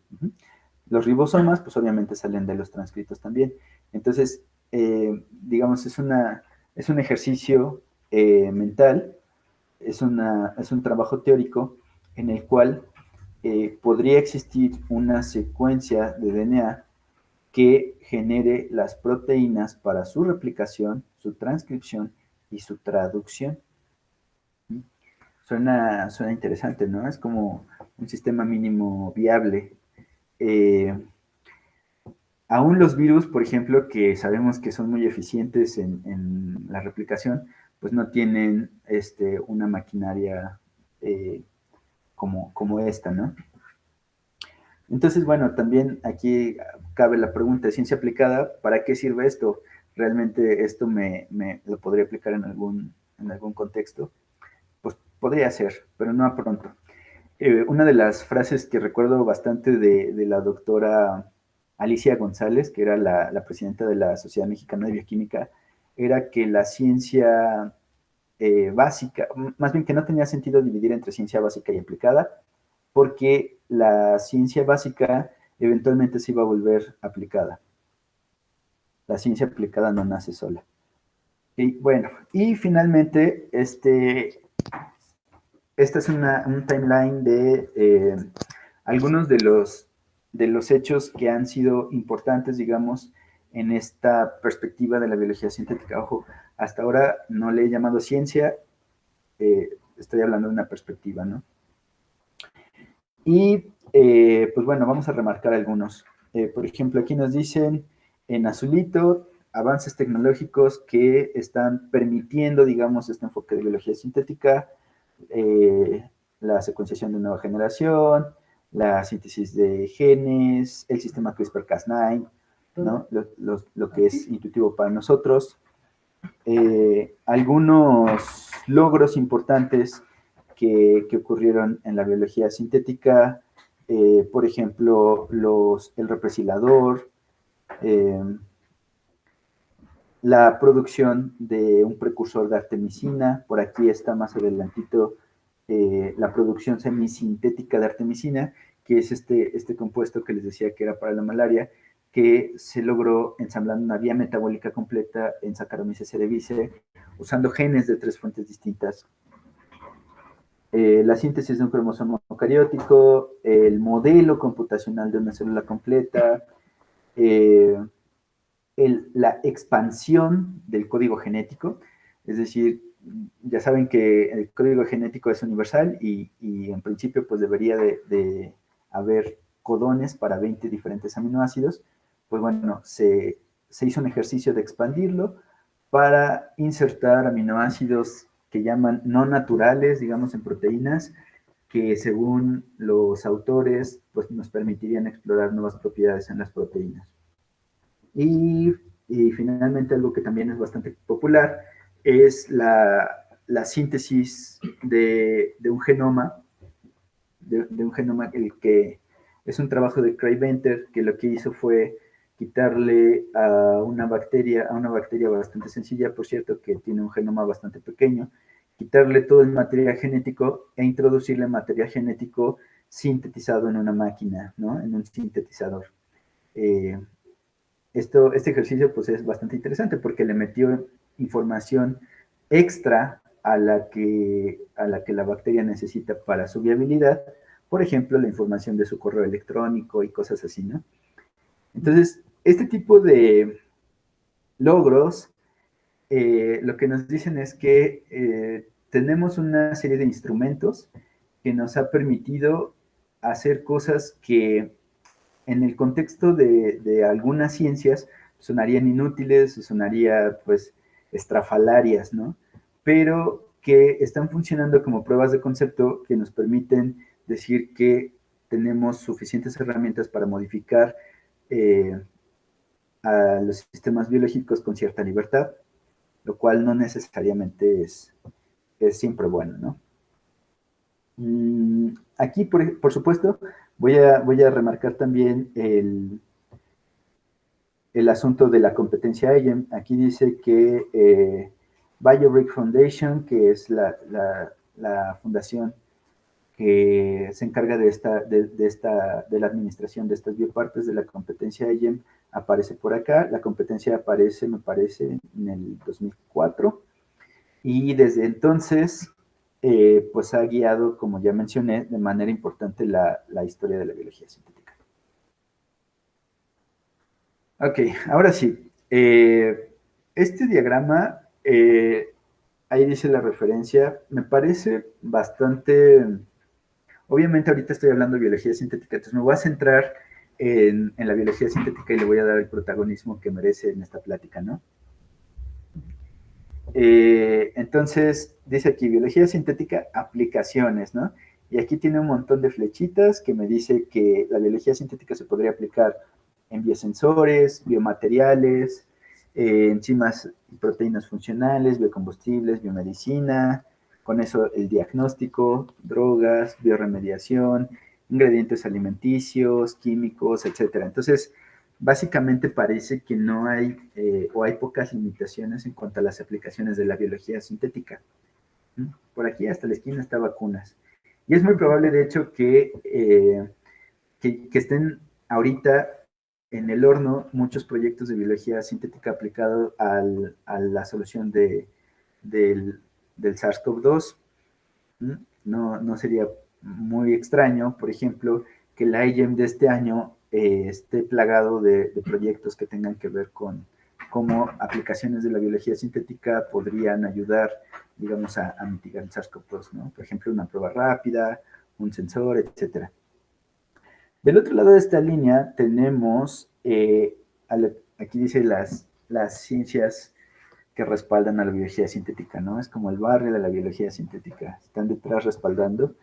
Los ribosomas, pues obviamente salen de los transcritos también. Entonces, digamos, es un ejercicio mental, es un trabajo teórico en el cual podría existir una secuencia de DNA que genere las proteínas para su replicación, su transcripción y su traducción. Suena interesante, ¿no? Es como un sistema mínimo viable. Eh, Aún los virus, por ejemplo, que sabemos que son muy eficientes en la replicación, pues no tienen una maquinaria eh, como esta, ¿no? Entonces, bueno, también aquí cabe la pregunta de ciencia aplicada, ¿para qué sirve esto? ¿Realmente esto me lo podría aplicar en algún contexto? Pues podría ser, pero no pronto. Una de las frases que recuerdo bastante de la doctora Alicia González, que era la presidenta de la Sociedad Mexicana de Bioquímica, era que la ciencia básica, más bien que no tenía sentido dividir entre ciencia básica y aplicada, porque la ciencia básica eventualmente se iba a volver aplicada. La ciencia aplicada no nace sola. Y bueno, y finalmente, esta es un timeline de algunos de los hechos que han sido importantes, digamos, en esta perspectiva de la biología sintética. Ojo, hasta ahora no le he llamado ciencia, estoy hablando de una perspectiva, ¿no? Y pues bueno, vamos a remarcar algunos. Por ejemplo, aquí nos dicen en azulito avances tecnológicos que están permitiendo, digamos, este enfoque de biología sintética, la secuenciación de nueva generación, la síntesis de genes, el sistema CRISPR-Cas9, ¿no? Lo que es intuitivo para nosotros. Algunos logros importantes que ocurrieron en la biología sintética, por ejemplo, el represilador, eh, la producción de un precursor de artemisina, por aquí está más adelantito la producción semisintética de artemisina, que es este compuesto que les decía que era para la malaria, que se logró ensamblando una vía metabólica completa en Saccharomyces cerevisiae, usando genes de 3 fuentes distintas. La síntesis de un cromosoma eucariótico, el modelo computacional de una célula completa, la expansión del código genético, es decir, ya saben que el código genético es universal y en principio pues debería de haber codones para 20 diferentes aminoácidos, pues bueno, se hizo un ejercicio de expandirlo para insertar aminoácidos que llaman no naturales, digamos, en proteínas, que según los autores, pues nos permitirían explorar nuevas propiedades en las proteínas. Y, y finalmente algo que también es bastante popular es la síntesis de un genoma, de un genoma el que es un trabajo de Craig Venter, que lo que hizo fue quitarle a una bacteria bastante sencilla, por cierto, que tiene un genoma bastante pequeño, quitarle todo el material genético e introducirle material genético sintetizado en una máquina, ¿no? En un sintetizador. Eh, este ejercicio pues es bastante interesante porque le metió información extra a la que la bacteria necesita para su viabilidad, por ejemplo, la información de su correo electrónico y cosas así, ¿no? Entonces, este tipo de logros, lo que nos dicen es que tenemos una serie de instrumentos que nos ha permitido hacer cosas que en el contexto de algunas ciencias sonarían inútiles, sonaría pues estrafalarias, ¿no? Pero que están funcionando como pruebas de concepto que nos permiten decir que tenemos suficientes herramientas para modificar a los sistemas biológicos con cierta libertad, lo cual no necesariamente es siempre bueno, ¿no? Aquí, por supuesto, voy a remarcar también el asunto de la competencia IEM. Aquí dice que BioBrick Foundation, que es la fundación que se encarga de la administración de estas biopartes de la competencia EGEM, aparece por acá. La competencia aparece, me parece, en el 2004. Y desde entonces, pues ha guiado, como ya mencioné, de manera importante la historia de la biología sintética. Ok, ahora sí. Este diagrama, ahí dice la referencia, me parece bastante. Obviamente ahorita estoy hablando de biología sintética, entonces me voy a centrar en la biología sintética y le voy a dar el protagonismo que merece en esta plática, ¿no? Entonces, dice aquí, biología sintética, aplicaciones, ¿no? Y aquí tiene un montón de flechitas que me dice que la biología sintética se podría aplicar en biosensores, biomateriales, enzimas y proteínas funcionales, biocombustibles, biomedicina, con eso el diagnóstico, drogas, bioremediación, ingredientes alimenticios, químicos, etcétera. Entonces, básicamente parece que no hay o hay pocas limitaciones en cuanto a las aplicaciones de la biología sintética. Por aquí hasta la esquina está vacunas. Y es muy probable, de hecho, que estén ahorita en el horno muchos proyectos de biología sintética aplicados a la solución del SARS-CoV-2. No sería muy extraño, por ejemplo, que la IGEM de este año esté plagado de proyectos que tengan que ver con cómo aplicaciones de la biología sintética podrían ayudar, digamos, a mitigar el SARS-CoV-2, ¿no? Por ejemplo, una prueba rápida, un sensor, etcétera. Del otro lado de esta línea tenemos, aquí dice las ciencias que respaldan a la biología sintética, ¿no? Es como el barrio de la biología sintética, están detrás respaldando.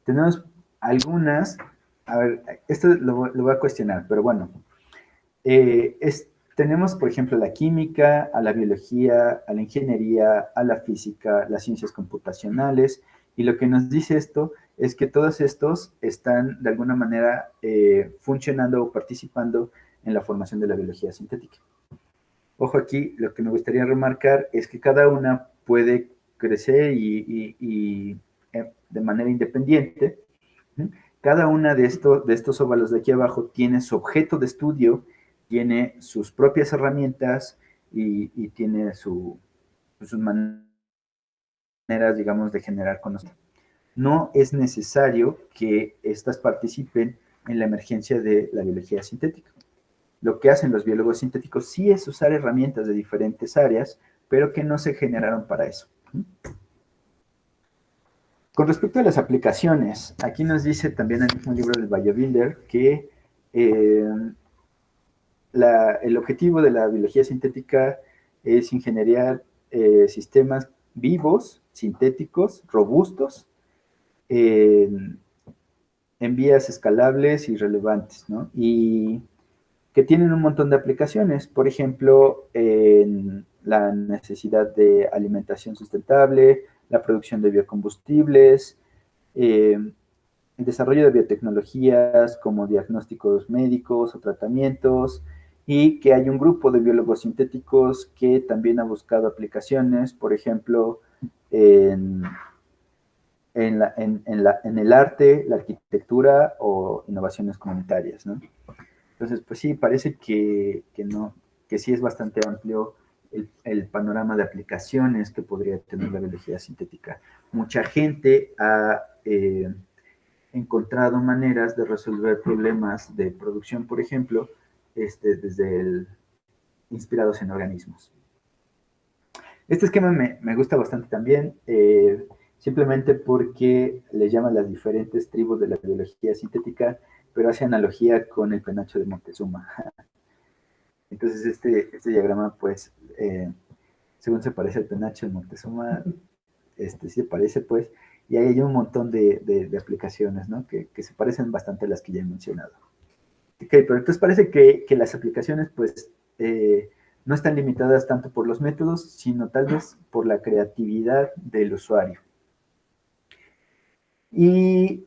Tenemos algunas, a ver, esto lo voy a cuestionar, pero bueno, tenemos, por ejemplo, la química, a la biología, a la ingeniería, a la física, las ciencias computacionales, y lo que nos dice esto es que todos estos están de alguna manera funcionando o participando en la formación de la biología sintética. Ojo aquí, lo que me gustaría remarcar es que cada una puede crecer y de manera independiente. Cada una de estos óvalos de aquí abajo tiene su objeto de estudio, tiene sus propias herramientas y tiene sus maneras, digamos, de generar conocimiento. No es necesario que estas participen en la emergencia de la biología sintética. Lo que hacen los biólogos sintéticos sí es usar herramientas de diferentes áreas, pero que no se generaron para eso. Con respecto a las aplicaciones, aquí nos dice también el mismo libro del BioBuilder que el objetivo de la biología sintética es ingeniar sistemas vivos, sintéticos, robustos, en vías escalables y relevantes, ¿no? Y que tienen un montón de aplicaciones, por ejemplo, en la necesidad de alimentación sustentable, la producción de biocombustibles, el desarrollo de biotecnologías como diagnósticos médicos o tratamientos, y que hay un grupo de biólogos sintéticos que también ha buscado aplicaciones, por ejemplo, en el arte, la arquitectura o innovaciones comunitarias, ¿no? Entonces, pues sí, parece que sí es bastante amplio el panorama de aplicaciones que podría tener la biología sintética. Mucha gente ha encontrado maneras de resolver problemas de producción, por ejemplo, inspirados en organismos. Este esquema me gusta bastante también, simplemente porque le llama las diferentes tribus de la biología sintética, pero hace analogía con el penacho de Moctezuma. Entonces este diagrama, pues, según se parece al penacho de Moctezuma, sí se parece, pues, y ahí hay un montón de aplicaciones, ¿no? Que se parecen bastante a las que ya he mencionado. Ok, pero entonces parece que las aplicaciones, pues, no están limitadas tanto por los métodos, sino tal vez por la creatividad del usuario. Y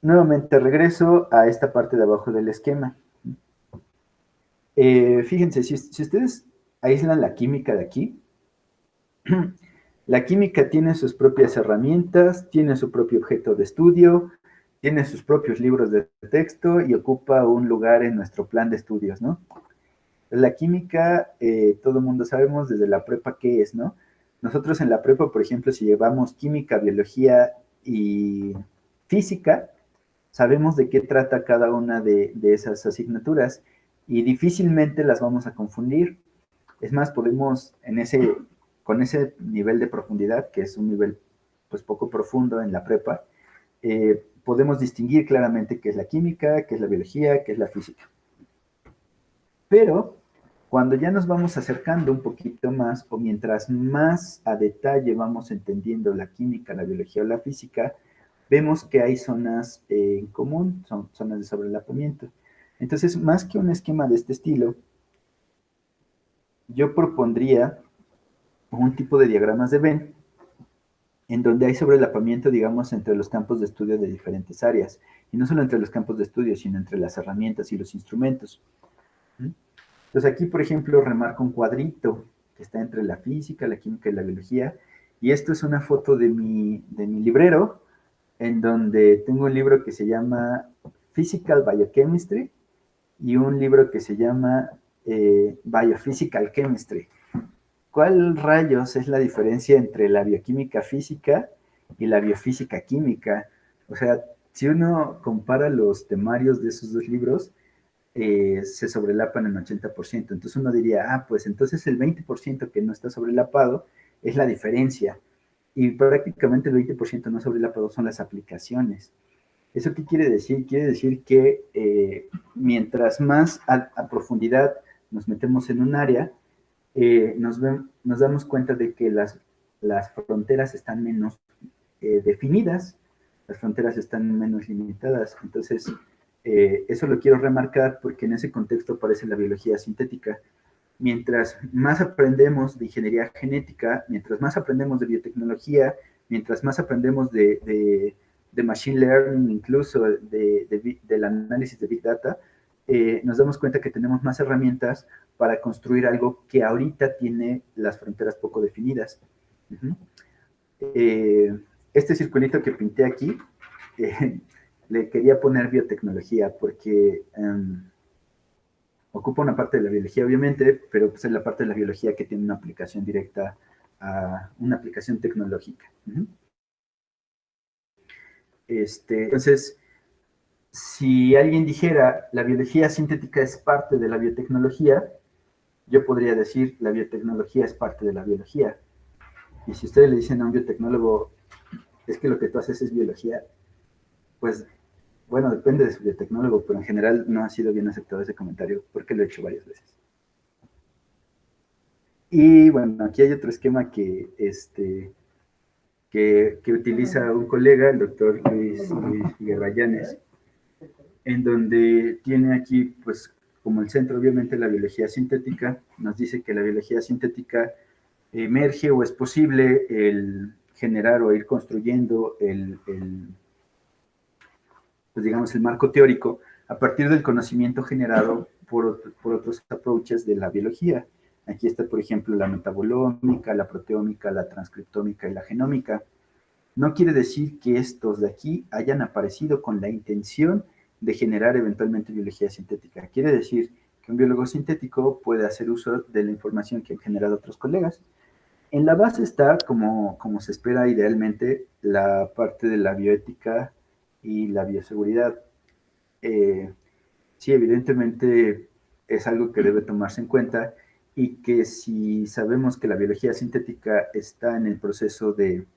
nuevamente regreso a esta parte de abajo del esquema. Fíjense, si ustedes aíslan la química de aquí, la química tiene sus propias herramientas, tiene su propio objeto de estudio, tiene sus propios libros de texto y ocupa un lugar en nuestro plan de estudios, ¿no? La química, todo el mundo sabemos desde la prepa qué es, ¿no? Nosotros en la prepa, por ejemplo, si llevamos química, biología y física, sabemos de qué trata cada una de esas asignaturas y difícilmente las vamos a confundir. Es más, podemos con ese nivel de profundidad, que es un nivel pues poco profundo en la prepa, podemos distinguir claramente qué es la química, qué es la biología, qué es la física. Pero cuando ya nos vamos acercando un poquito más, o mientras más a detalle vamos entendiendo la química, la biología o la física, vemos que hay zonas en común, son zonas de sobrelapamiento. Entonces, más que un esquema de este estilo, yo propondría un tipo de diagramas de Venn en donde hay sobrelapamiento, digamos, entre los campos de estudio de diferentes áreas. Y no solo entre los campos de estudio, sino entre las herramientas y los instrumentos. Entonces aquí, por ejemplo, remarco un cuadrito que está entre la física, la química y la biología. Y esto es una foto de mi librero, en donde tengo un libro que se llama Physical Biochemistry y un libro que se llama Biophysical Chemistry. ¿Cuál rayos es la diferencia entre la bioquímica física y la biofísica química? O sea, si uno compara los temarios de esos dos libros, se sobrelapan en 80%. Entonces uno diría, ah, pues entonces el 20% que no está sobrelapado es la diferencia. Y prácticamente el 20% no sobrelapado son las aplicaciones. ¿Eso qué quiere decir? Quiere decir que mientras más a profundidad nos metemos en un área, nos damos cuenta de que las fronteras están menos definidas, las fronteras están menos limitadas. Entonces, eso lo quiero remarcar porque en ese contexto aparece la biología sintética. Mientras más aprendemos de ingeniería genética, mientras más aprendemos de biotecnología, mientras más aprendemos de machine learning, incluso del análisis de big data, nos damos cuenta que tenemos más herramientas para construir algo que ahorita tiene las fronteras poco definidas. Uh -huh. Este circulito que pinté aquí, le quería poner biotecnología porque ocupa una parte de la biología, obviamente, pero pues es la parte de la biología que tiene una aplicación directa a una aplicación tecnológica. Entonces, si alguien dijera la biología sintética es parte de la biotecnología, yo podría decir la biotecnología es parte de la biología. Y si ustedes le dicen a un biotecnólogo, es que lo que tú haces es biología, pues, bueno, depende de su biotecnólogo, pero en general no ha sido bien aceptado ese comentario, porque lo he hecho varias veces. Y bueno, aquí hay otro esquema que utiliza un colega, el doctor Luis Figueroa Llanes, en donde tiene aquí, pues, como el centro, obviamente, la biología sintética. Nos dice que la biología sintética emerge o es posible el generar o ir construyendo pues digamos, el marco teórico a partir del conocimiento generado por otros approaches de la biología. Aquí está, por ejemplo, la metabolómica, la proteómica, la transcriptómica y la genómica. No quiere decir que estos de aquí hayan aparecido con la intención de generar eventualmente biología sintética. Quiere decir que un biólogo sintético puede hacer uso de la información que han generado otros colegas. En la base está, como se espera idealmente, la parte de la bioética y la bioseguridad. Sí, evidentemente es algo que debe tomarse en cuenta y que si sabemos que la biología sintética está en el proceso de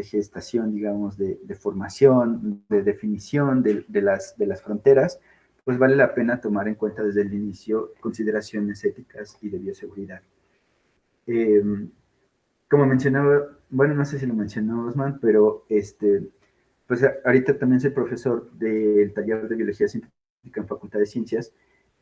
gestación, digamos, de formación, de definición de las fronteras, pues vale la pena tomar en cuenta desde el inicio consideraciones éticas y de bioseguridad. Como mencionaba, bueno, no sé si lo mencionó Osman, pero pues ahorita también soy profesor del taller de biología sintética en Facultad de Ciencias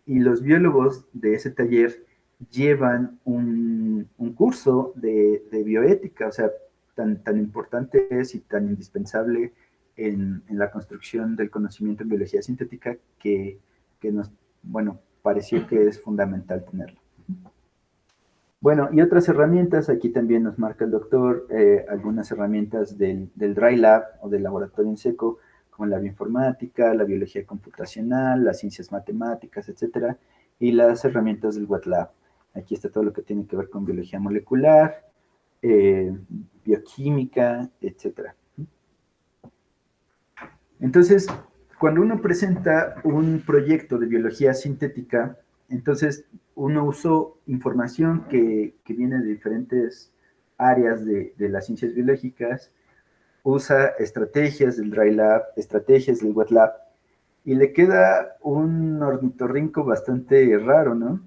y los biólogos de ese taller llevan un curso de bioética, o sea, tan importante es y tan indispensable en la construcción del conocimiento en biología sintética que nos, bueno, pareció que es fundamental tenerlo. Bueno, y otras herramientas, aquí también nos marca el doctor algunas herramientas del Dry Lab o del laboratorio en seco como la bioinformática, la biología computacional, las ciencias matemáticas, etcétera, y las herramientas del wet lab. Aquí está todo lo que tiene que ver con biología molecular, bioquímica, etcétera. Entonces, cuando uno presenta un proyecto de biología sintética, entonces uno usó información que viene de diferentes áreas de las ciencias biológicas, usa estrategias del dry lab, estrategias del wet lab, y le queda un ornitorrinco bastante raro, ¿no?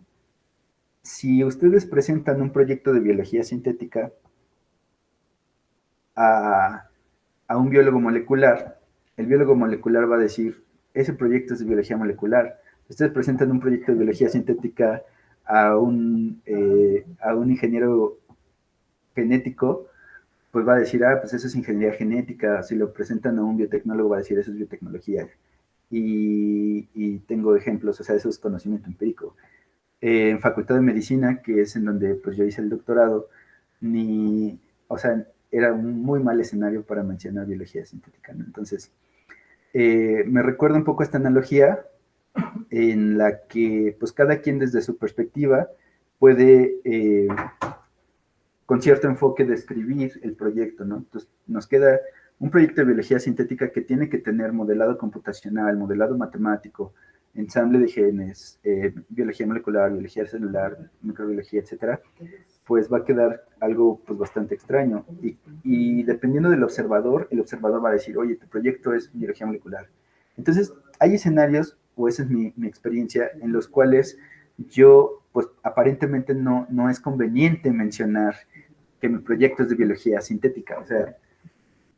Si ustedes presentan un proyecto de biología sintética a, a un biólogo molecular, el biólogo molecular va a decir, ese proyecto es de biología molecular. Ustedes presentan un proyecto de biología sintética a un ingeniero genético, pues va a decir, ah, pues eso es ingeniería genética. Si lo presentan a un biotecnólogo, va a decir, eso es biotecnología. Y tengo ejemplos, o sea, eso es conocimiento empírico. En Facultad de Medicina, que es en donde pues yo hice el doctorado, o sea, era un muy mal escenario para mencionar biología sintética, ¿no? Entonces, me recuerda un poco esta analogía en la que pues cada quien desde su perspectiva puede con cierto enfoque describir el proyecto, ¿no? Entonces nos queda un proyecto de biología sintética que tiene que tener modelado computacional, modelado matemático, ensamble de genes, biología molecular, biología celular, microbiología, etcétera, pues va a quedar algo pues bastante extraño. Y dependiendo del observador, el observador va a decir, oye, tu proyecto es biología molecular. Entonces, hay escenarios, o esa es mi experiencia, en los cuales yo, pues aparentemente no es conveniente mencionar que mi proyecto es de biología sintética. O sea,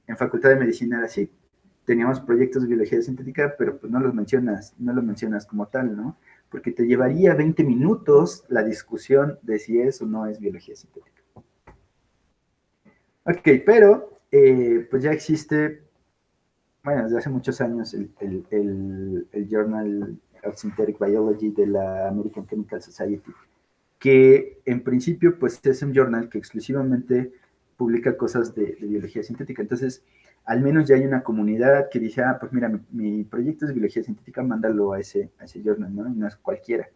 en Facultad de Medicina era así. Teníamos proyectos de biología sintética, pero pues no los mencionas como tal, ¿no? Porque te llevaría 20 minutos la discusión de si es o no es biología sintética. Ok, pero pues ya existe, bueno, desde hace muchos años el Journal of Synthetic Biology de la American Chemical Society, que en principio pues es un journal que exclusivamente publica cosas de biología sintética. Entonces, al menos ya hay una comunidad que dice, ah, pues mira, mi proyecto es de biología sintética, mándalo a ese journal, ¿no? Y no es cualquiera.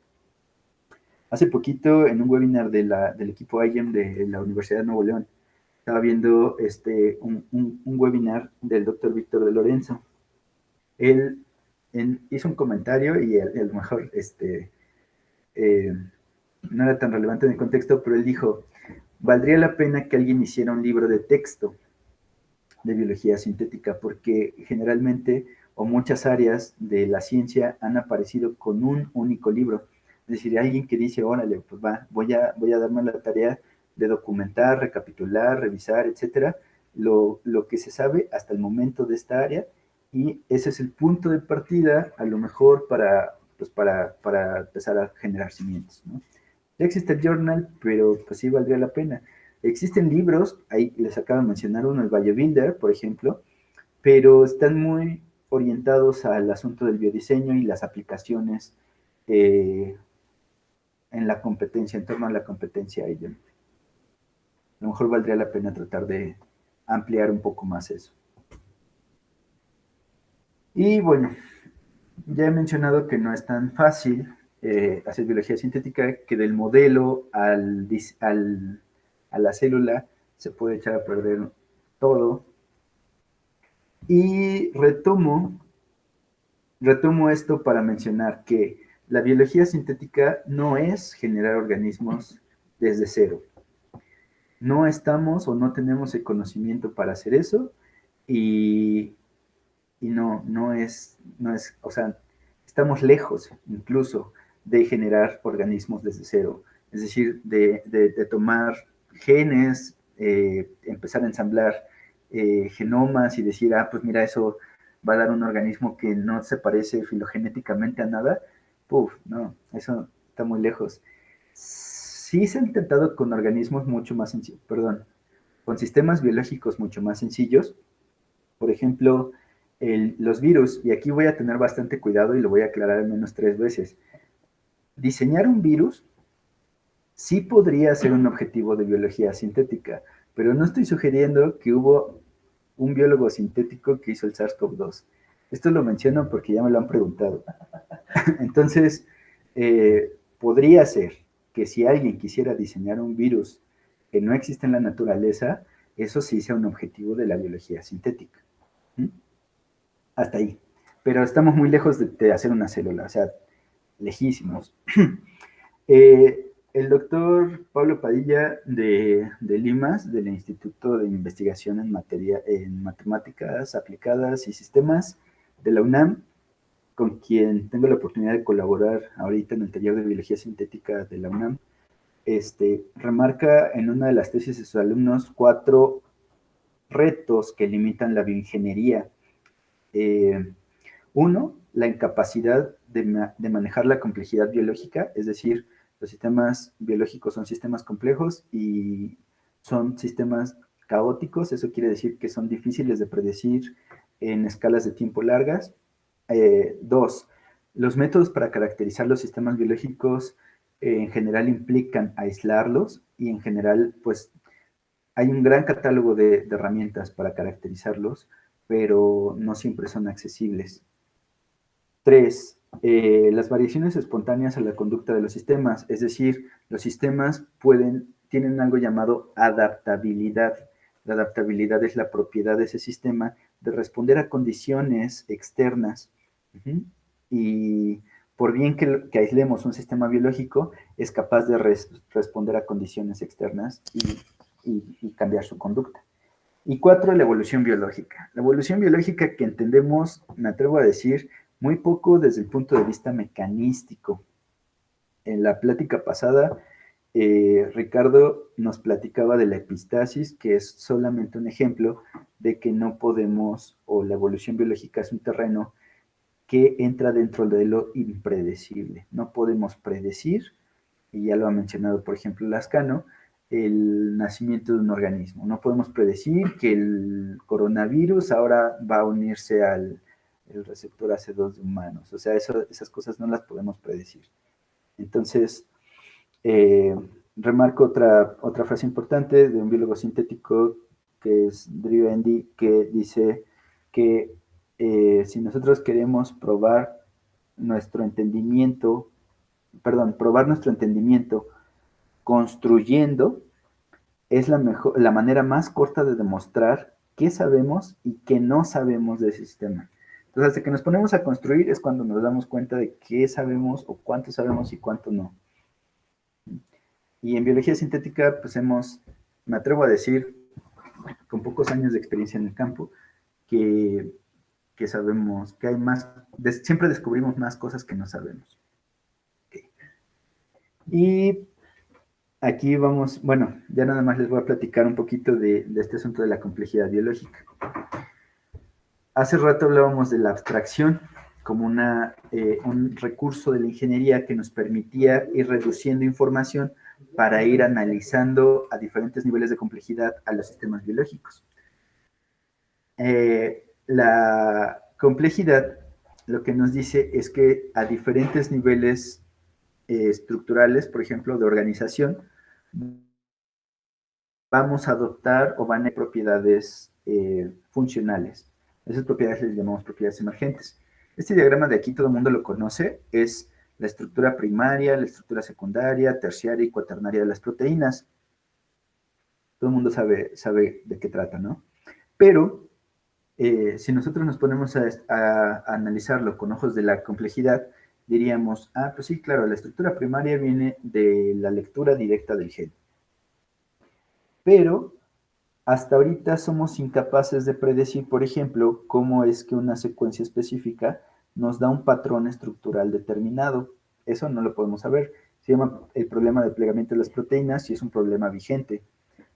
Hace poquito, en un webinar del equipo IEM de la Universidad de Nuevo León, estaba viendo un webinar del doctor Víctor de Lorenzo. Él hizo un comentario y a lo mejor no era tan relevante en el contexto, pero él dijo, valdría la pena que alguien hiciera un libro de texto de biología sintética, porque generalmente o muchas áreas de la ciencia han aparecido con un único libro. Es decir, alguien que dice, órale, pues va, voy a darme la tarea de documentar, recapitular, revisar, etcétera, lo que se sabe hasta el momento de esta área, y ese es el punto de partida, a lo mejor, para empezar a generar cimientos, ¿no? Ya existe el journal, pero pues sí valdría la pena. Existen libros, ahí les acabo de mencionar uno, el BioBuilder, por ejemplo, pero están muy orientados al asunto del biodiseño y las aplicaciones eh, en la competencia, en torno a la competencia IEM. A lo mejor valdría la pena tratar de ampliar un poco más eso. Y bueno, ya he mencionado que no es tan fácil hacer biología sintética, que del modelo a la célula se puede echar a perder todo. Y retomo esto para mencionar que la biología sintética no es generar organismos desde cero. No estamos o no tenemos el conocimiento para hacer eso y, no es, o sea, estamos lejos incluso de generar organismos desde cero. Es decir, de tomar genes, empezar a ensamblar genomas y decir, ah, pues mira, eso va a dar un organismo que no se parece filogenéticamente a nada. Puf, no, eso está muy lejos. Sí se ha intentado con organismos mucho más sencillos, perdón, con sistemas biológicos mucho más sencillos. Por ejemplo, los virus, y aquí voy a tener bastante cuidado y lo voy a aclarar al menos 3 veces. Diseñar un virus sí podría ser un objetivo de biología sintética, pero no estoy sugiriendo que hubo un biólogo sintético que hizo el SARS-CoV-2. Esto lo menciono porque ya me lo han preguntado. Entonces, podría ser que si alguien quisiera diseñar un virus que no existe en la naturaleza, eso sí sea un objetivo de la biología sintética. ¿Mm? Hasta ahí. Pero estamos muy lejos de hacer una célula, o sea, lejísimos. El doctor Pablo Padilla de Limas, del Instituto de Investigación en Matemáticas Aplicadas y Sistemas de la UNAM, con quien tengo la oportunidad de colaborar ahorita en el taller de Biología Sintética de la UNAM, remarca en una de las tesis de sus alumnos 4 retos que limitan la bioingeniería. Uno, la incapacidad de manejar la complejidad biológica, es decir, los sistemas biológicos son sistemas complejos y son sistemas caóticos, eso quiere decir que son difíciles de predecir en escalas de tiempo largas. Dos, los métodos para caracterizar los sistemas biológicos en general implican aislarlos y en general, pues, hay un gran catálogo de herramientas para caracterizarlos, pero no siempre son accesibles. 3. Las variaciones espontáneas a la conducta de los sistemas, es decir, los sistemas tienen algo llamado adaptabilidad. La adaptabilidad es la propiedad de ese sistema de responder a condiciones externas. Y por bien que aislemos un sistema biológico, es capaz de responder a condiciones externas y cambiar su conducta. Y 4, la evolución biológica. La evolución biológica que entendemos, me atrevo a decir, muy poco desde el punto de vista mecanístico. En la plática pasada, Ricardo nos platicaba de la epistasis, que es solamente un ejemplo de que no podemos, o la evolución biológica es un terreno que entra dentro de lo impredecible. No podemos predecir, y ya lo ha mencionado, por ejemplo, Lascano, el nacimiento de un organismo. No podemos predecir que el coronavirus ahora va a unirse al el receptor AC2 de humanos. O sea, esas cosas no las podemos predecir. Entonces, eh, remarco otra frase importante de un biólogo sintético que es Drew Endy, que dice que si nosotros queremos probar nuestro entendimiento, probar nuestro entendimiento construyendo, es la manera más corta de demostrar qué sabemos y qué no sabemos de ese sistema. Entonces, hasta que nos ponemos a construir es cuando nos damos cuenta de qué sabemos o cuánto sabemos y cuánto no. Y en biología sintética, pues me atrevo a decir, con pocos años de experiencia en el campo, que sabemos que hay más, siempre descubrimos más cosas que no sabemos. Okay. Y aquí vamos, bueno, ya nada más les voy a platicar un poquito de este asunto de la complejidad biológica. Hace rato hablábamos de la abstracción como un recurso de la ingeniería que nos permitía ir reduciendo información para ir analizando a diferentes niveles de complejidad a los sistemas biológicos. La complejidad lo que nos dice es que a diferentes niveles estructurales, por ejemplo, de organización, vamos a adoptar o van a propiedades funcionales. Esas propiedades les llamamos propiedades emergentes. Este diagrama de aquí todo el mundo lo conoce, es la estructura primaria, la estructura secundaria, terciaria y cuaternaria de las proteínas. Todo el mundo sabe de qué trata, ¿no? Pero si nosotros nos ponemos a analizarlo con ojos de la complejidad, diríamos, pues sí, claro, la estructura primaria viene de la lectura directa del gen. Pero hasta ahorita somos incapaces de predecir, por ejemplo, cómo es que una secuencia específica nos da un patrón estructural determinado. Eso no lo podemos saber. Se llama el problema de plegamiento de las proteínas y es un problema vigente.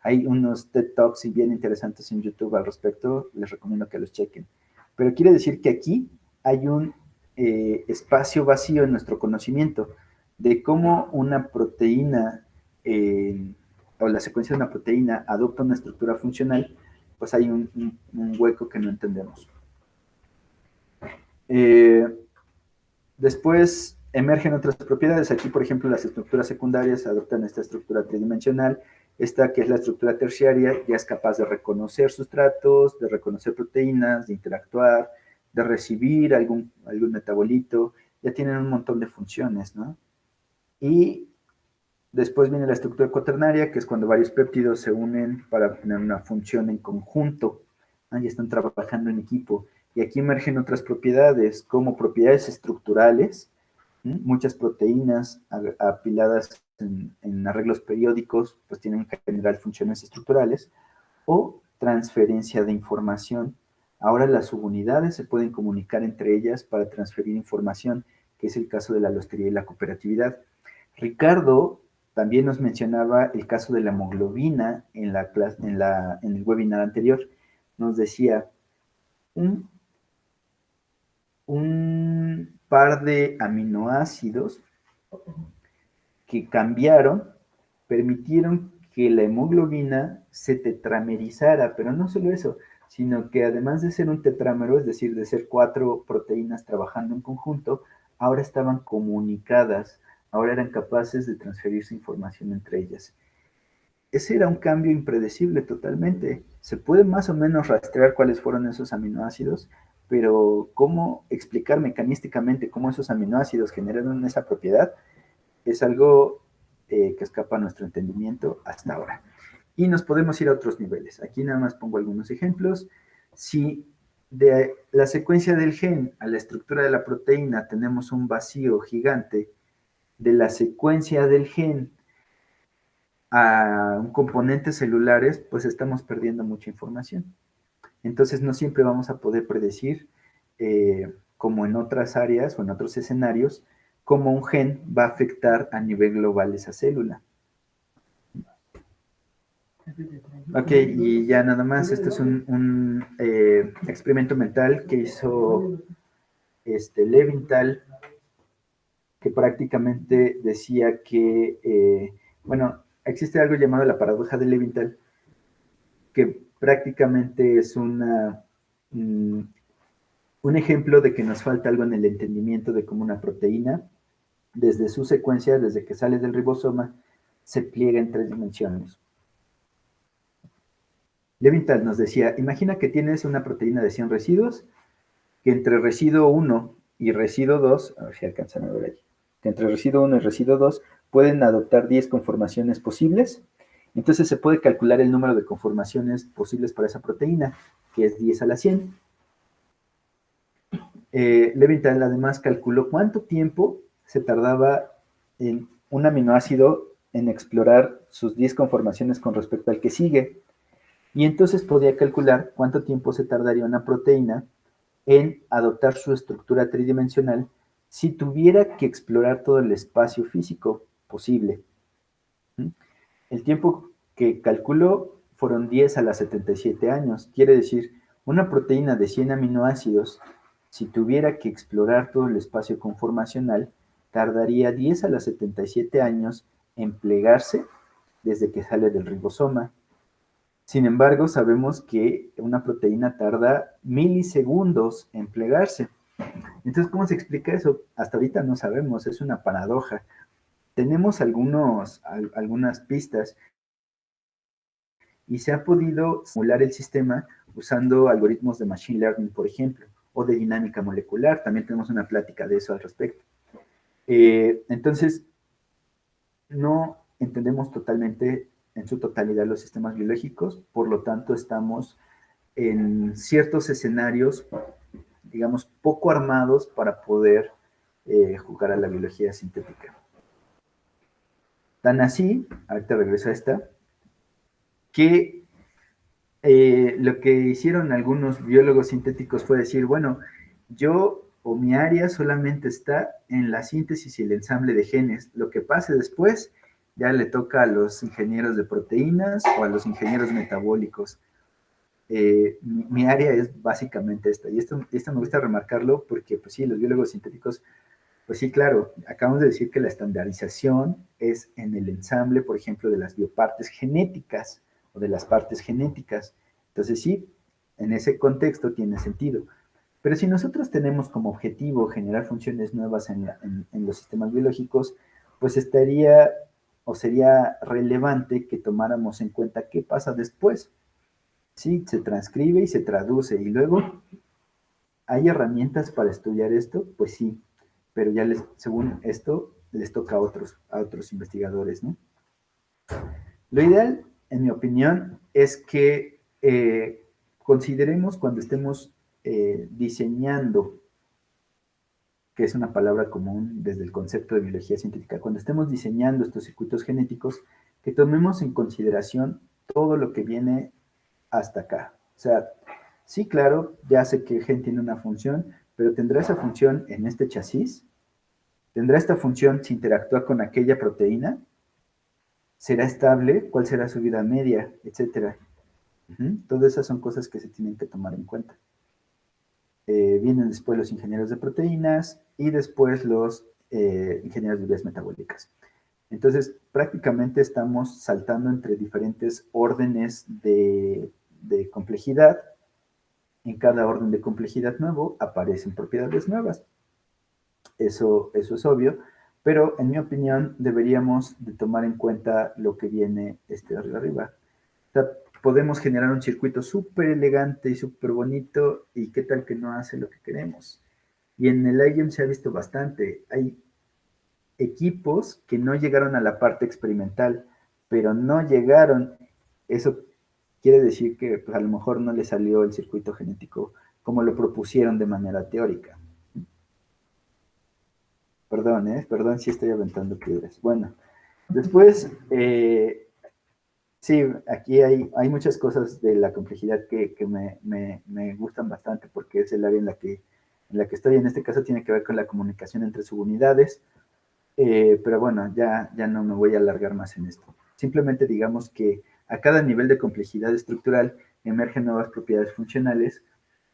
Hay unos TED Talks bien interesantes en YouTube al respecto, les recomiendo que los chequen. Pero quiere decir que aquí hay un espacio vacío en nuestro conocimiento de cómo una proteína o la secuencia de una proteína adopta una estructura funcional, pues hay un hueco que no entendemos. Después emergen otras propiedades. Aquí, por ejemplo, las estructuras secundarias adoptan esta estructura tridimensional. Esta, que es la estructura terciaria, ya es capaz de reconocer sustratos, de reconocer proteínas, de interactuar, de recibir algún metabolito, ya tienen un montón de funciones, ¿no? Y después viene la estructura cuaternaria, que es cuando varios péptidos se unen para tener una función en conjunto, ¿no? Y están trabajando en equipo. Y aquí emergen otras propiedades, como propiedades estructurales, ¿sí? Muchas proteínas apiladas en arreglos periódicos, pues tienen en general funciones estructurales, o transferencia de información. Ahora las subunidades se pueden comunicar entre ellas para transferir información, que es el caso de la lostería y la cooperatividad. Ricardo también nos mencionaba el caso de la hemoglobina en el webinar anterior. Nos decía, un, un par de aminoácidos que cambiaron permitieron que la hemoglobina se tetramerizara, pero no solo eso, sino que además de ser un tetrámero, es decir, de ser 4 proteínas trabajando en conjunto, ahora estaban comunicadas, ahora eran capaces de transferirse información entre ellas. Ese era un cambio impredecible totalmente. Se puede más o menos rastrear cuáles fueron esos aminoácidos, pero cómo explicar mecanísticamente cómo esos aminoácidos generaron esa propiedad es algo que escapa a nuestro entendimiento hasta ahora. Y nos podemos ir a otros niveles. Aquí nada más pongo algunos ejemplos. Si de la secuencia del gen a la estructura de la proteína tenemos un vacío gigante, de la secuencia del gen a un componentes celulares, pues estamos perdiendo mucha información. Entonces no siempre vamos a poder predecir, como en otras áreas o en otros escenarios, cómo un gen va a afectar a nivel global esa célula. Ok, y ya nada más, esto es un experimento mental que hizo Levinthal, que prácticamente decía que, bueno, existe algo llamado la paradoja de Levinthal, que prácticamente es un ejemplo de que nos falta algo en el entendimiento de cómo una proteína, desde su secuencia, desde que sale del ribosoma, se pliega en 3 dimensiones. Levinthal nos decía, imagina que tienes una proteína de 100 residuos, que entre residuo 1 y residuo 2, a ver si alcanzan a ver ahí, que entre residuo 1 y residuo 2 pueden adoptar 10 conformaciones posibles. Entonces se puede calcular el número de conformaciones posibles para esa proteína, que es 10 a la 100. Levinthal además calculó cuánto tiempo se tardaba en un aminoácido en explorar sus 10 conformaciones con respecto al que sigue. Y entonces podía calcular cuánto tiempo se tardaría una proteína en adoptar su estructura tridimensional si tuviera que explorar todo el espacio físico posible. El tiempo que calculó fueron 10 a la 77 años. Quiere decir, una proteína de 100 aminoácidos, si tuviera que explorar todo el espacio conformacional, tardaría 10 a la 77 años en plegarse desde que sale del ribosoma. Sin embargo, sabemos que una proteína tarda milisegundos en plegarse. Entonces, ¿cómo se explica eso? Hasta ahorita no sabemos, es una paradoja. Tenemos algunas pistas y se ha podido simular el sistema usando algoritmos de Machine Learning, por ejemplo, o de dinámica molecular. También tenemos una plática de eso al respecto. Entonces, no entendemos totalmente, en su totalidad, los sistemas biológicos, por lo tanto, estamos en ciertos escenarios, digamos, poco armados para poder jugar a la biología sintética. Tan así, ahorita regreso a esta, que lo que hicieron algunos biólogos sintéticos fue decir, bueno, yo o mi área solamente está en la síntesis y el ensamble de genes. Lo que pase después ya le toca a los ingenieros de proteínas o a los ingenieros metabólicos. Mi área es básicamente esta. Y esto me gusta remarcarlo porque, pues sí, los biólogos sintéticos, pues sí, claro, acabamos de decir que la estandarización es en el ensamble, por ejemplo, de las biopartes genéticas o de las partes genéticas. Entonces sí, en ese contexto tiene sentido. Pero si nosotros tenemos como objetivo generar funciones nuevas en los sistemas biológicos, pues estaría o sería relevante que tomáramos en cuenta qué pasa después. Sí, se transcribe y se traduce y luego ¿Hay herramientas para estudiar esto? Pues sí, pero ya según esto, les toca a otros investigadores, ¿no? Lo ideal, en mi opinión, es que consideremos cuando estemos diseñando, que es una palabra común desde el concepto de biología científica, cuando estemos diseñando estos circuitos genéticos, que tomemos en consideración todo lo que viene hasta acá. O sea, sí, claro, ya sé que el gen tiene una función, pero tendrá esa función en este chasis, tendrá esta función si interactúa con aquella proteína, será estable, cuál será su vida media, etcétera. Todas esas son cosas que se tienen que tomar en cuenta. Vienen después los ingenieros de proteínas y después los ingenieros de vías metabólicas. Entonces, prácticamente estamos saltando entre diferentes órdenes de complejidad. En cada orden de complejidad nuevo aparecen propiedades nuevas. Eso es obvio, pero en mi opinión deberíamos de tomar en cuenta lo que viene arriba. O sea, podemos generar un circuito súper elegante y súper bonito, y qué tal que no hace lo que queremos. Y en el IEM se ha visto bastante. Hay equipos que no llegaron a la parte experimental, pero no llegaron. Eso quiere decir que pues, a lo mejor no le salió el circuito genético como lo propusieron de manera teórica. Perdón, perdón si estoy aventando piedras. Bueno, después, sí, aquí hay muchas cosas de la complejidad que me gustan bastante porque es el área en la que estoy. En este caso tiene que ver con la comunicación entre subunidades, pero bueno, ya no me voy a alargar más en esto. Simplemente digamos que a cada nivel de complejidad estructural emergen nuevas propiedades funcionales,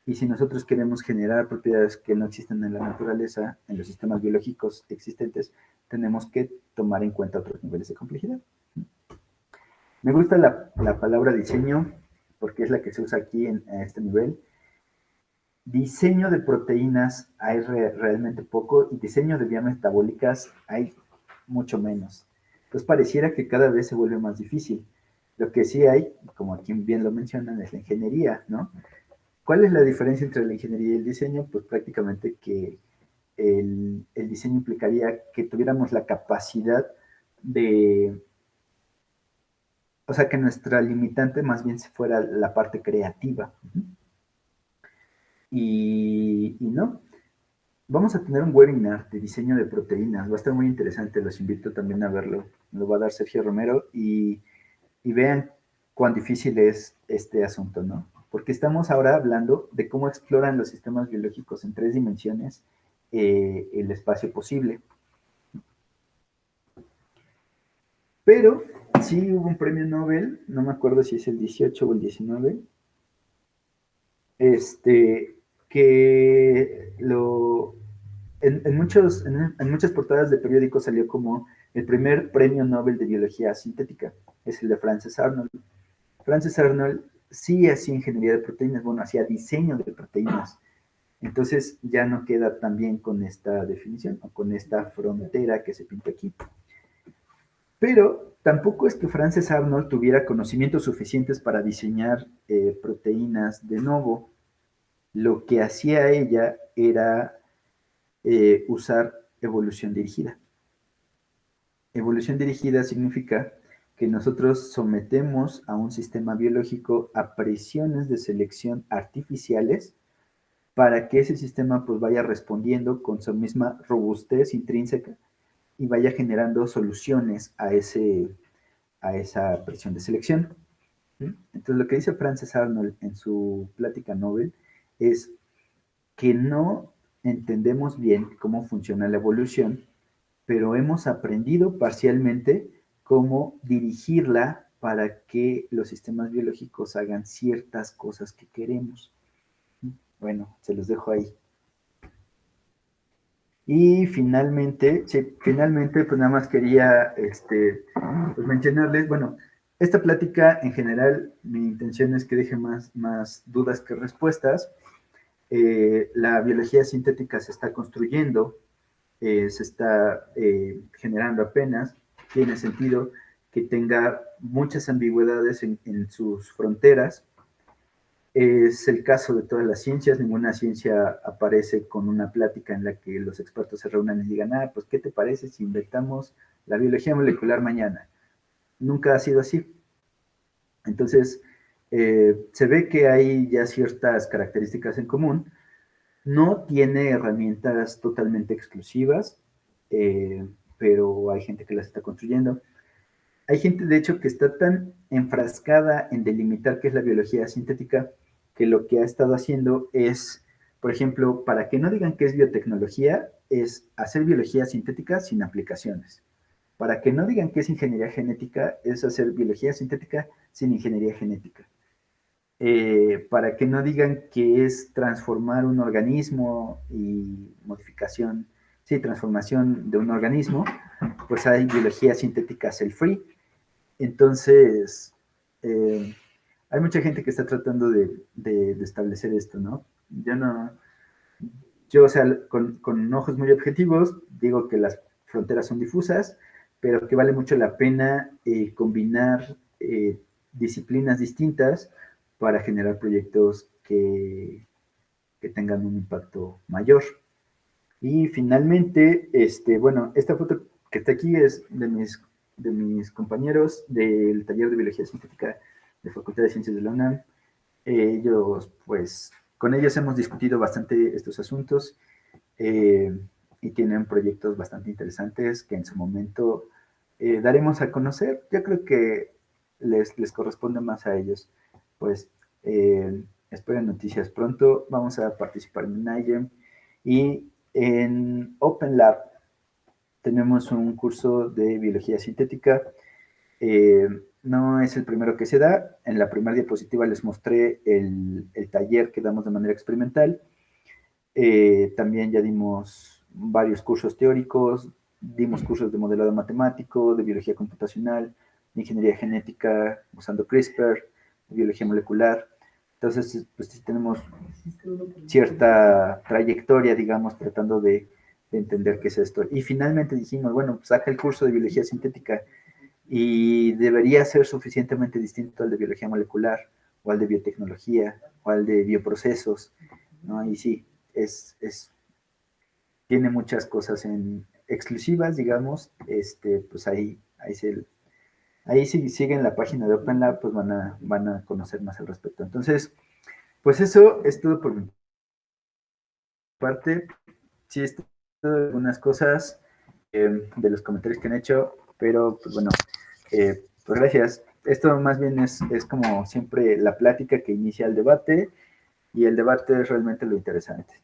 y si nosotros queremos generar propiedades que no existen en la naturaleza, en los sistemas biológicos existentes, tenemos que tomar en cuenta otros niveles de complejidad. Me gusta la palabra diseño porque es la que se usa aquí a este nivel. Diseño de proteínas hay realmente poco, y diseño de vías metabólicas hay mucho menos. Entonces pareciera que cada vez se vuelve más difícil. Lo que sí hay, como aquí bien lo mencionan, es la ingeniería, ¿no? ¿Cuál es la diferencia entre la ingeniería y el diseño? Pues prácticamente que el diseño implicaría que tuviéramos la capacidad de, o sea, que nuestra limitante más bien fuera la parte creativa. Y no, vamos a tener un webinar de diseño de proteínas, va a estar muy interesante, los invito también a verlo, lo va a dar Sergio Romero, y vean cuán difícil es este asunto, ¿no? Porque estamos ahora hablando de cómo exploran los sistemas biológicos en 3 dimensiones el espacio posible. Pero sí hubo un premio Nobel, no me acuerdo si es el 18 o el 19, que en muchas portadas de periódicos salió como el primer premio Nobel de biología sintética, es el de Frances Arnold. Frances Arnold sí hacía ingeniería de proteínas, bueno, hacía diseño de proteínas. Entonces ya no queda tan bien con esta definición o con esta frontera que se pinta aquí. Pero tampoco es que Frances Arnold tuviera conocimientos suficientes para diseñar proteínas de novo. Lo que hacía ella era usar evolución dirigida. Evolución dirigida significa que nosotros sometemos a un sistema biológico a presiones de selección artificiales para que ese sistema pues vaya respondiendo con su misma robustez intrínseca y vaya generando soluciones a esa presión de selección. Entonces lo que dice Frances Arnold en su plática Nobel es que no entendemos bien cómo funciona la evolución, pero hemos aprendido parcialmente cómo dirigirla para que los sistemas biológicos hagan ciertas cosas que queremos. Bueno, se los dejo ahí. Y finalmente, sí, finalmente, pues nada más quería pues mencionarles, bueno, esta plática en general, mi intención es que deje más dudas que respuestas. La biología sintética se está construyendo, se está generando apenas, tiene sentido que tenga muchas ambigüedades en sus fronteras, Es el caso de todas las ciencias. Ninguna ciencia aparece con una plática en la que los expertos se reúnan y digan, pues, ¿qué te parece si inventamos la biología molecular mañana? Nunca ha sido así. Entonces, se ve que hay ya ciertas características en común. No tiene herramientas totalmente exclusivas, pero hay gente que las está construyendo. Hay gente, de hecho, que está tan enfrascada en delimitar qué es la biología sintética, que lo que ha estado haciendo es, por ejemplo, para que no digan que es biotecnología, es hacer biología sintética sin aplicaciones. Para que no digan que es ingeniería genética, es hacer biología sintética sin ingeniería genética. Para que no digan que es transformar un organismo y modificación, sí, transformación de un organismo, pues hay biología sintética cell-free. Entonces, hay mucha gente que está tratando de establecer esto, ¿no? Yo, o sea, con ojos muy objetivos, digo que las fronteras son difusas, pero que vale mucho la pena combinar disciplinas distintas para generar proyectos que tengan un impacto mayor. Y finalmente, bueno, esta foto que está aquí es de mis compañeros del taller de biología sintética de Facultad de Ciencias de la UNAM. Ellos, pues, con ellos hemos discutido bastante estos asuntos y tienen proyectos bastante interesantes que en su momento daremos a conocer. Yo creo que les corresponde más a ellos. Pues, esperen noticias pronto. Vamos a participar en NIGEM y en Open Lab tenemos un curso de biología sintética. No es el primero que se da. En la primera diapositiva les mostré el taller que damos de manera experimental. También ya dimos varios cursos teóricos, dimos cursos de modelado matemático, de biología computacional, de ingeniería genética usando CRISPR, de biología molecular. Entonces, pues sí tenemos cierta trayectoria, digamos, tratando de entender qué es esto. Y finalmente dijimos, bueno, pues saca el curso de biología sintética y debería ser suficientemente distinto al de biología molecular o al de biotecnología o al de bioprocesos, ¿no? Y sí, tiene muchas cosas exclusivas, digamos, pues ahí si siguen la página de OpenLab, pues van a conocer más al respecto. Entonces, pues eso es todo por mi parte. Sí, es algunas cosas de los comentarios que han hecho, pero pues bueno, pues gracias. Esto más bien es como siempre la plática que inicia el debate y el debate es realmente lo interesante.